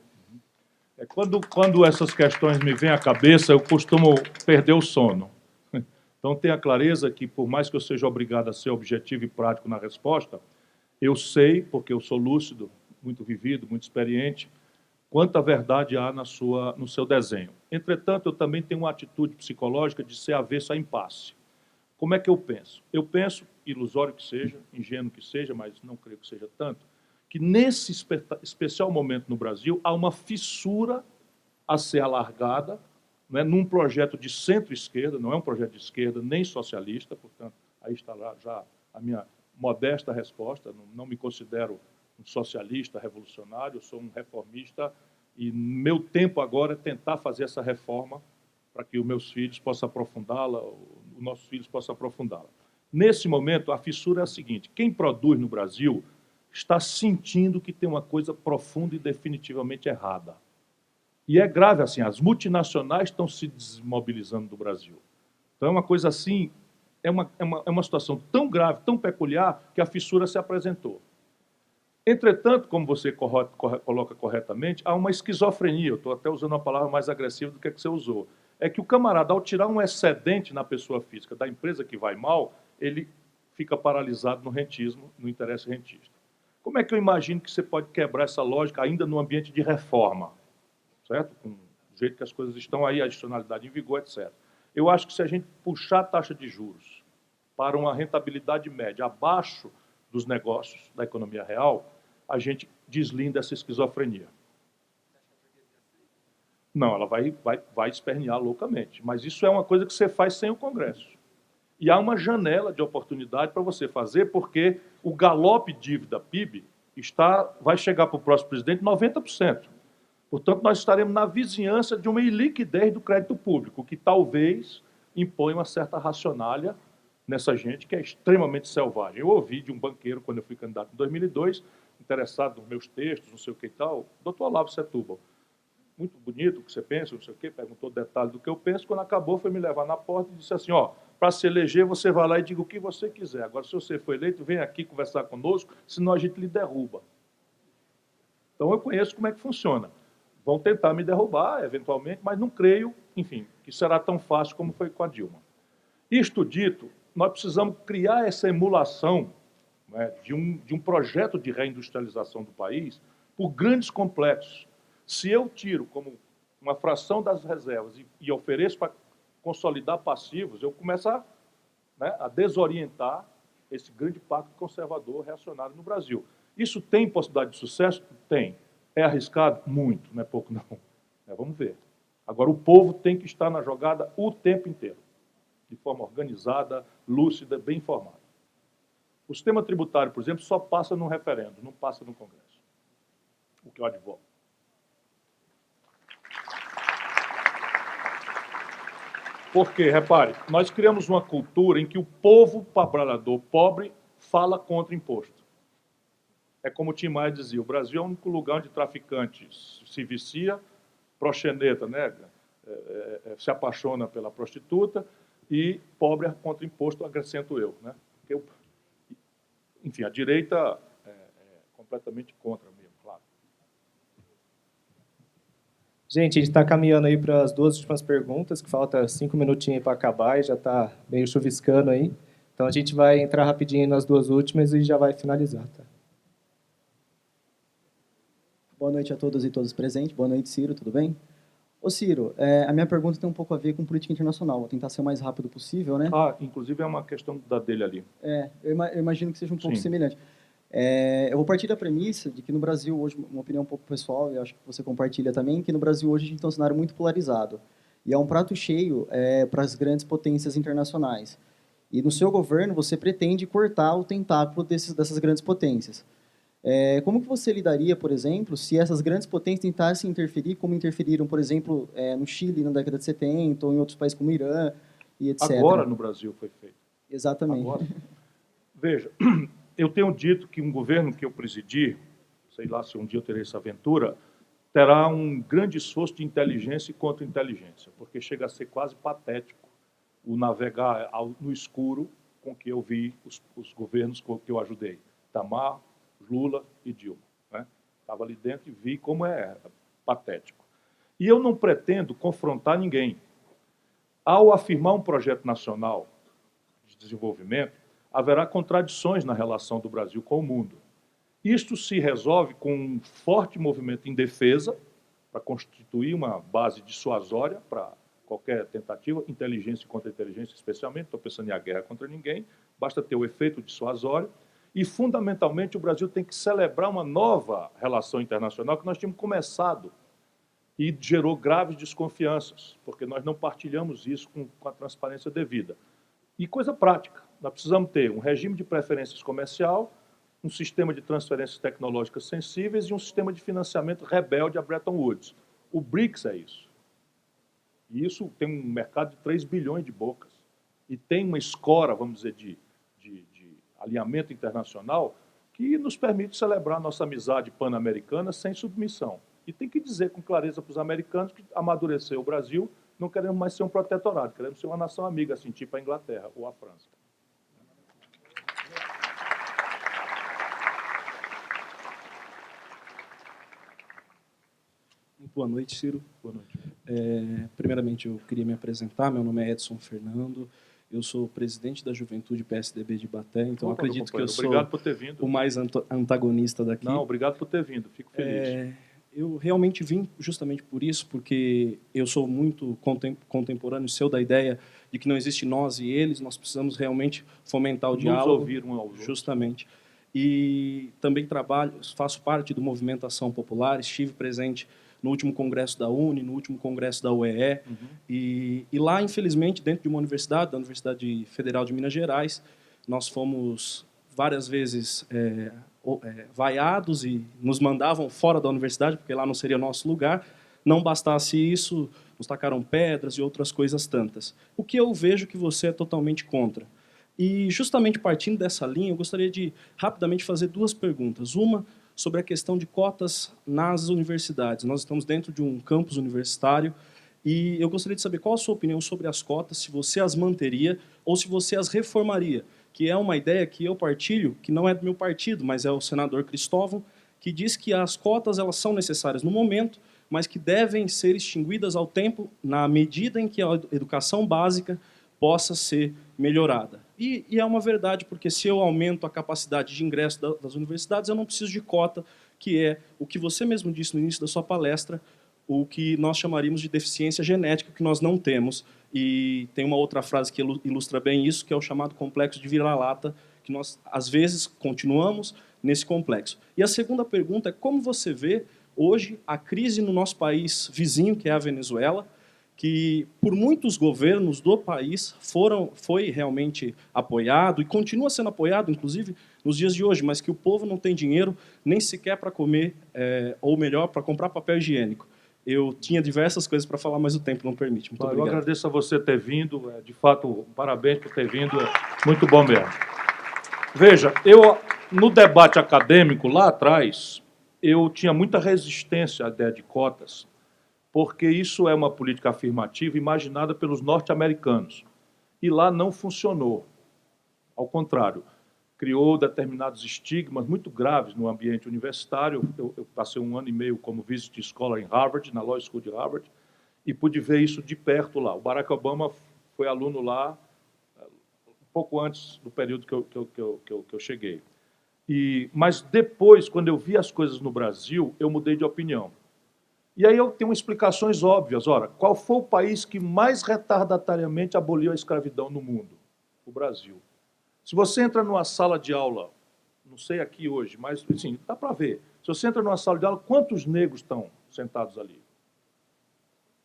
Speaker 3: Quando essas questões me vêm à cabeça, eu costumo perder o sono. Então, tenha clareza que, por mais que eu seja obrigado a ser objetivo e prático na resposta, eu sei, porque eu sou lúcido, muito vivido, muito experiente, quanta verdade há no seu desenho. Entretanto, eu também tenho uma atitude psicológica de ser avesso a impasse. Como é que eu penso? Eu penso, ilusório que seja, ingênuo que seja, mas não creio que seja tanto, que nesse especial momento no Brasil há uma fissura a ser alargada, né, num projeto de centro-esquerda, não é um projeto de esquerda nem socialista, portanto, aí está lá já a minha modesta resposta, não me considero um socialista revolucionário, eu sou um reformista e meu tempo agora é tentar fazer essa reforma para que os meus filhos possam aprofundá-la, os nossos filhos possam aprofundá-la. Nesse momento, a fissura é a seguinte: quem produz no Brasil está sentindo que tem uma coisa profunda e definitivamente errada. E é grave assim, as multinacionais estão se desmobilizando do Brasil. Então é uma coisa assim, é uma situação tão grave, tão peculiar, que a fissura se apresentou. Entretanto, como você coloca corretamente, há uma esquizofrenia, eu estou até usando uma palavra mais agressiva do que você usou. É que o camarada, ao tirar um excedente na pessoa física da empresa que vai mal, ele fica paralisado no rentismo, no interesse rentista. Como é que eu imagino que você pode quebrar essa lógica ainda no ambiente de reforma? Certo? Com o jeito que as coisas estão aí, a adicionalidade em vigor, etc. Eu acho que se a gente puxar a taxa de juros para uma rentabilidade média abaixo dos negócios da economia real, a gente deslinda essa esquizofrenia. Não, ela vai espernear loucamente, mas isso é uma coisa que você faz sem o Congresso. E há uma janela de oportunidade para você fazer, porque o galope dívida-PIB vai chegar para o próximo presidente 90%. Portanto, nós estaremos na vizinhança de uma iliquidez do crédito público, que talvez imponha uma certa racionalha nessa gente que é extremamente selvagem. Eu ouvi de um banqueiro, quando eu fui candidato em 2002, interessado nos meus textos, não sei o que e tal, doutor Olavo Setúbal. Muito bonito o que você pensa, não sei o quê, perguntou detalhes do que eu penso. Quando acabou, foi me levar na porta e disse assim, ó, para se eleger, você vai lá e diga o que você quiser. Agora, se você for eleito, vem aqui conversar conosco, senão a gente lhe derruba. Então, eu conheço como é que funciona. Vão tentar me derrubar, eventualmente, mas não creio, enfim, que será tão fácil como foi com a Dilma. Isto dito, nós precisamos criar essa emulação, né, de um projeto de reindustrialização do país por grandes complexos. Se eu tiro como uma fração das reservas e ofereço para consolidar passivos, eu começo a desorientar esse grande pacto conservador reacionário no Brasil. Isso tem possibilidade de sucesso? Tem. É arriscado? Muito, não é pouco não. Vamos ver. Agora, o povo tem que estar na jogada o tempo inteiro, de forma organizada, lúcida, bem informada. O sistema tributário, por exemplo, só passa num referendo, não passa no Congresso. O que eu advogo. Porque, repare, nós criamos uma cultura em que o povo trabalhador pobre fala contra imposto. É como o Tim Maia dizia, o Brasil é o único lugar onde traficante se vicia, proxeneta, né, se apaixona pela prostituta, e pobre é contra imposto, acrescento eu. Né? Porque enfim, a direita é completamente contra mesmo, claro.
Speaker 6: Gente, a gente está caminhando aí para as duas últimas perguntas, que falta 5 minutinhos para acabar e já está meio chuviscando aí. Então, a gente vai entrar rapidinho nas duas últimas e já vai finalizar. Tá?
Speaker 15: Boa noite a todas e todos presentes. Boa noite, Ciro, tudo bem? Ô, Ciro, a minha pergunta tem um pouco a ver com política internacional. Vou tentar ser o mais rápido possível, né?
Speaker 3: Inclusive é uma questão da dele ali.
Speaker 15: Eu imagino que seja um pouco
Speaker 3: Sim.
Speaker 15: semelhante. Eu vou partir da premissa de que no Brasil hoje, uma opinião um pouco pessoal, e acho que você compartilha também, que no Brasil hoje a gente tem um cenário muito polarizado. E é um prato cheio para as grandes potências internacionais. E no seu governo você pretende cortar o tentáculo dessas grandes potências. Como que você lidaria, por exemplo, se essas grandes potências tentassem interferir, como interferiram, por exemplo, no Chile na década de 70, ou em outros países como o Irã, e etc.
Speaker 3: Agora no Brasil foi feito.
Speaker 15: Exatamente.
Speaker 3: Agora. Veja, eu tenho dito que um governo que eu presidi, sei lá se um dia eu terei essa aventura, terá um grande esforço de inteligência e contra-inteligência, porque chega a ser quase patético o navegar no escuro com que eu vi os governos com que eu ajudei. Itamar, Lula e Dilma. Né? Estava ali dentro e vi como é patético. E eu não pretendo confrontar ninguém. Ao afirmar um projeto nacional de desenvolvimento, haverá contradições na relação do Brasil com o mundo. Isto se resolve com um forte movimento em defesa, para constituir uma base dissuasória para qualquer tentativa, inteligência e contra-inteligência especialmente, estou pensando em a guerra contra ninguém, basta ter o efeito dissuasório. E, fundamentalmente, o Brasil tem que celebrar uma nova relação internacional que nós tínhamos começado e gerou graves desconfianças, porque nós não partilhamos isso com a transparência devida. E coisa prática, nós precisamos ter um regime de preferências comercial, um sistema de transferências tecnológicas sensíveis e um sistema de financiamento rebelde a Bretton Woods. O BRICS é isso. E isso tem um mercado de 3 bilhões de bocas. E tem uma escora, vamos dizer, de alinhamento internacional que nos permite celebrar nossa amizade pan-americana sem submissão. E tem que dizer com clareza para os americanos que amadureceu o Brasil, não queremos mais ser um protetorado, queremos ser uma nação amiga, assim, tipo a Inglaterra ou a França.
Speaker 16: Boa noite, Ciro.
Speaker 3: Boa noite.
Speaker 16: Primeiramente, eu queria me apresentar. Meu nome é Edson Fernando. Eu sou presidente da Juventude PSDB de Ibaté, então
Speaker 3: Opa,
Speaker 16: acredito que eu sou
Speaker 3: obrigado por ter vindo.
Speaker 16: o mais antagonista daqui.
Speaker 3: Não, obrigado por ter vindo, fico feliz.
Speaker 16: Eu realmente vim justamente por isso, porque eu sou muito contemporâneo seu da ideia de que não existe nós e eles, nós precisamos realmente fomentar o diálogo.
Speaker 3: Nos ouvir um aos outros.
Speaker 16: Justamente. E também faço parte do Movimento Ação Popular, estive presente no último congresso da UNE, no último congresso da UE, e lá, infelizmente, dentro de uma universidade, da Universidade Federal de Minas Gerais, nós fomos várias vezes vaiados e nos mandavam fora da universidade, porque lá não seria nosso lugar. Não bastasse isso, nos tacaram pedras e outras coisas tantas. O que eu vejo que você é totalmente contra. E, justamente partindo dessa linha, eu gostaria de rapidamente fazer 2 perguntas. Uma sobre a questão de cotas nas universidades. Nós estamos dentro de um campus universitário e eu gostaria de saber qual a sua opinião sobre as cotas, se você as manteria ou se você as reformaria, que é uma ideia que eu partilho, que não é do meu partido, mas é o senador Cristóvão, que diz que as cotas elas são necessárias no momento, mas que devem ser extinguidas ao tempo, na medida em que a educação básica possa ser melhorada. E é uma verdade, porque se eu aumento a capacidade de ingresso das universidades, eu não preciso de cota, que é o que você mesmo disse no início da sua palestra, o que nós chamaríamos de deficiência genética, que nós não temos. E tem uma outra frase que ilustra bem isso, que é o chamado complexo de vira-lata, que nós, às vezes, continuamos nesse complexo. E a segunda pergunta é como você vê, hoje, a crise no nosso país vizinho, que é a Venezuela, que por muitos governos do país foi realmente apoiado e continua sendo apoiado, inclusive, nos dias de hoje, mas que o povo não tem dinheiro nem sequer para comer, ou melhor, para comprar papel higiênico. Eu tinha diversas coisas para falar, mas o tempo não permite. Muito obrigado.
Speaker 3: Eu agradeço a você ter vindo, de fato, parabéns por ter vindo, é muito bom mesmo. Veja, no debate acadêmico, lá atrás, eu tinha muita resistência à ideia de cotas, porque isso é uma política afirmativa imaginada pelos norte-americanos. E lá não funcionou. Ao contrário, criou determinados estigmas muito graves no ambiente universitário. Eu passei 1 ano e meio como visiting scholar em Harvard, na Law School de Harvard, e pude ver isso de perto lá. O Barack Obama foi aluno lá um pouco antes do período que eu cheguei. Mas depois, quando eu vi as coisas no Brasil, eu mudei de opinião. E aí eu tenho explicações óbvias. Ora, qual foi o país que mais retardatoriamente aboliu a escravidão no mundo? O Brasil. Se você entra numa sala de aula, não sei aqui hoje, mas sim, dá para ver. Se você entra numa sala de aula, quantos negros estão sentados ali?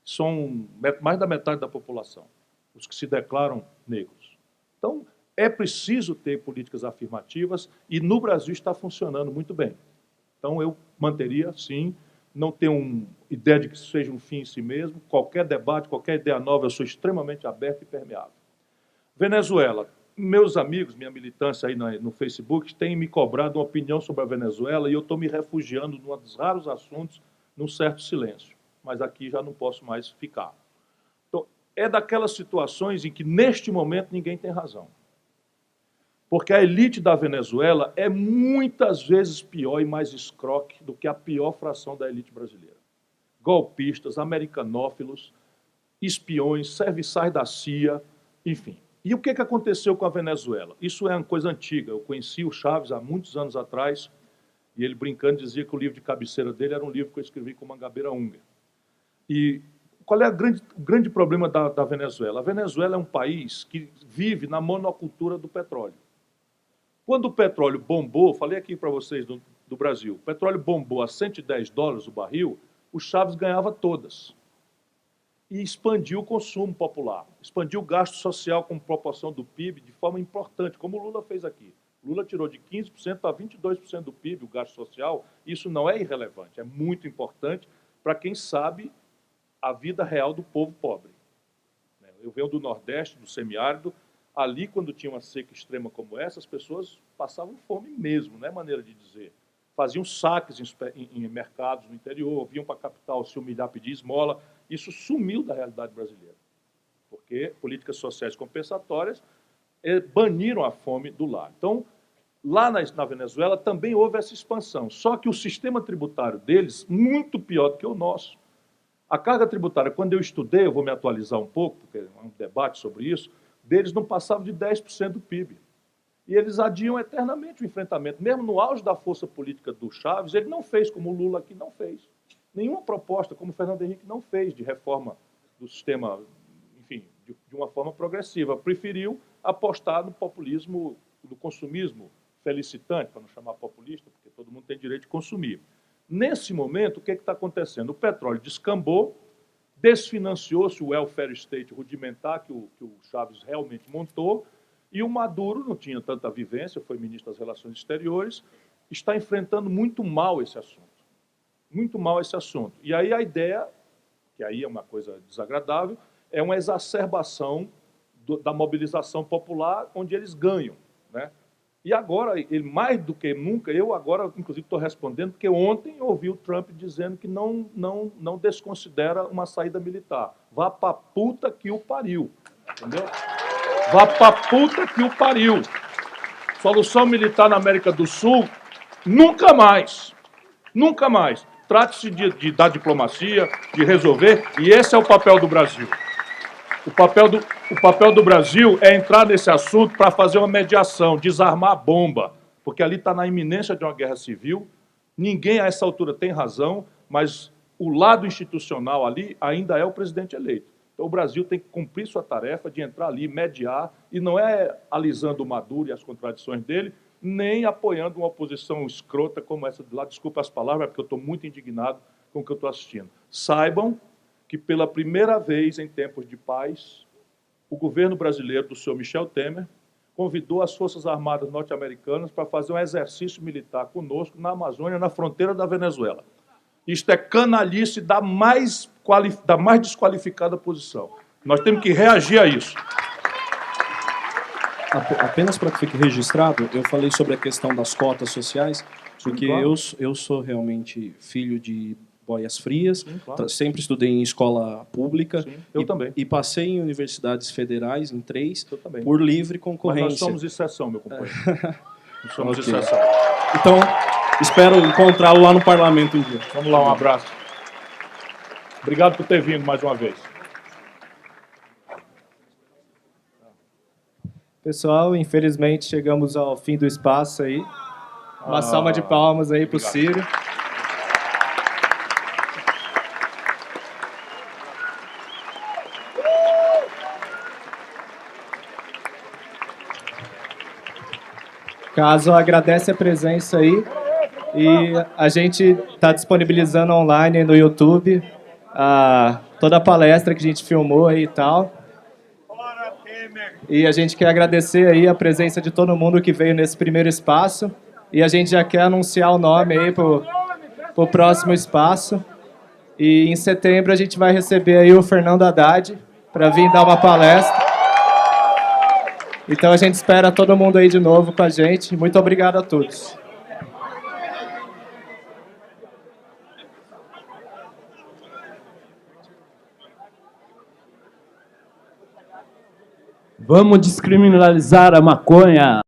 Speaker 3: São mais da metade da população, os que se declaram negros. Então, é preciso ter políticas afirmativas e no Brasil está funcionando muito bem. Então, eu manteria, sim, não tenho uma ideia de que isso seja um fim em si mesmo. Qualquer debate, qualquer ideia nova, eu sou extremamente aberto e permeável. Venezuela. Meus amigos, minha militância aí no Facebook, têm me cobrado uma opinião sobre a Venezuela e eu estou me refugiando num dos raros assuntos, num certo silêncio. Mas aqui já não posso mais ficar. Então, é daquelas situações em que, neste momento, ninguém tem razão. Porque a elite da Venezuela é muitas vezes pior e mais escroque do que a pior fração da elite brasileira. Golpistas, americanófilos, espiões, serviçais da CIA, enfim. E o que aconteceu com a Venezuela? Isso é uma coisa antiga. Eu conheci o Chaves há muitos anos atrás e ele, brincando, dizia que o livro de cabeceira dele era um livro que eu escrevi com Mangabeira Unger. E qual é o grande problema da Venezuela? A Venezuela é um país que vive na monocultura do petróleo. Quando o petróleo bombou, falei aqui para vocês do Brasil, o petróleo bombou a $110 o barril, o Chaves ganhava todas. E expandiu o consumo popular, expandiu o gasto social como proporção do PIB de forma importante, como o Lula fez aqui. Lula tirou de 15% para 22% do PIB o gasto social. Isso não é irrelevante, é muito importante para quem sabe a vida real do povo pobre. Eu venho do Nordeste, do semiárido. Ali, quando tinha uma seca extrema como essa, as pessoas passavam fome mesmo, não é maneira de dizer. Faziam saques em mercados no interior, vinham para a capital se humilhar, pedir esmola. Isso sumiu da realidade brasileira, porque políticas sociais compensatórias baniram a fome do lar. Então, lá na Venezuela também houve essa expansão, só que o sistema tributário deles, muito pior do que o nosso. A carga tributária, quando eu estudei, eu vou me atualizar um pouco, porque é um debate sobre isso, deles não passava de 10% do PIB. E eles adiam eternamente o enfrentamento. Mesmo no auge da força política do Chaves, ele não fez, como o Lula aqui não fez. Nenhuma proposta, como o Fernando Henrique não fez, de reforma do sistema, enfim, de uma forma progressiva. Preferiu apostar no populismo, no consumismo felicitante, para não chamar populista, porque todo mundo tem direito de consumir. Nesse momento, o que está acontecendo? O petróleo descambou, desfinanciou-se o welfare state rudimentar que o Chaves realmente montou, e o Maduro não tinha tanta vivência, foi ministro das Relações Exteriores, está enfrentando muito mal esse assunto. Muito mal esse assunto. E aí a ideia, que aí é uma coisa desagradável, é uma exacerbação da mobilização popular, onde eles ganham, né? E agora, ele, mais do que nunca, eu agora, inclusive, estou respondendo, porque ontem eu ouvi o Trump dizendo que não desconsidera uma saída militar. Vá pra puta que o pariu. Entendeu? Vá pra puta que o pariu. Solução militar na América do Sul, nunca mais. Nunca mais. Trate-se da diplomacia, de resolver, e esse é o papel do Brasil. O papel do Brasil é entrar nesse assunto para fazer uma mediação, desarmar a bomba, porque ali está na iminência de uma guerra civil. Ninguém, a essa altura, tem razão, mas o lado institucional ali ainda é o presidente eleito. Então, o Brasil tem que cumprir sua tarefa de entrar ali, mediar, e não é alisando o Maduro e as contradições dele, nem apoiando uma oposição escrota como essa de lá. Desculpa as palavras, porque eu estou muito indignado com o que eu estou assistindo. Saibam que, pela primeira vez em tempos de paz, o governo brasileiro, do senhor Michel Temer, convidou as Forças Armadas norte-americanas para fazer um exercício militar conosco na Amazônia, na fronteira da Venezuela. Isto é canalice da mais desqualificada posição. Nós temos que reagir a isso.
Speaker 16: Apenas para que fique registrado, eu falei sobre a questão das cotas sociais, porque eu sou realmente filho de boias frias, claro. Sempre estudei em escola pública.
Speaker 3: Sim, eu também.
Speaker 16: E passei em universidades federais, em 3, por livre concorrência.
Speaker 3: Mas nós somos exceção, meu companheiro. Nós somos exceção.
Speaker 16: Então, espero encontrá-lo lá no parlamento um dia.
Speaker 3: Vamos lá, um abraço. Obrigado por ter vindo mais uma vez.
Speaker 6: Pessoal, infelizmente chegamos ao fim do espaço aí. Uma salva de palmas aí para o Ciro. Caso agradece a presença aí. E a gente está disponibilizando online no YouTube toda a palestra que a gente filmou aí e tal. E a gente quer agradecer aí a presença de todo mundo que veio nesse primeiro espaço. E a gente já quer anunciar o nome aí para o próximo espaço. E em setembro a gente vai receber aí o Fernando Haddad para vir dar uma palestra. Então a gente espera todo mundo aí de novo com a gente. Muito obrigado a todos.
Speaker 17: Vamos descriminalizar a maconha.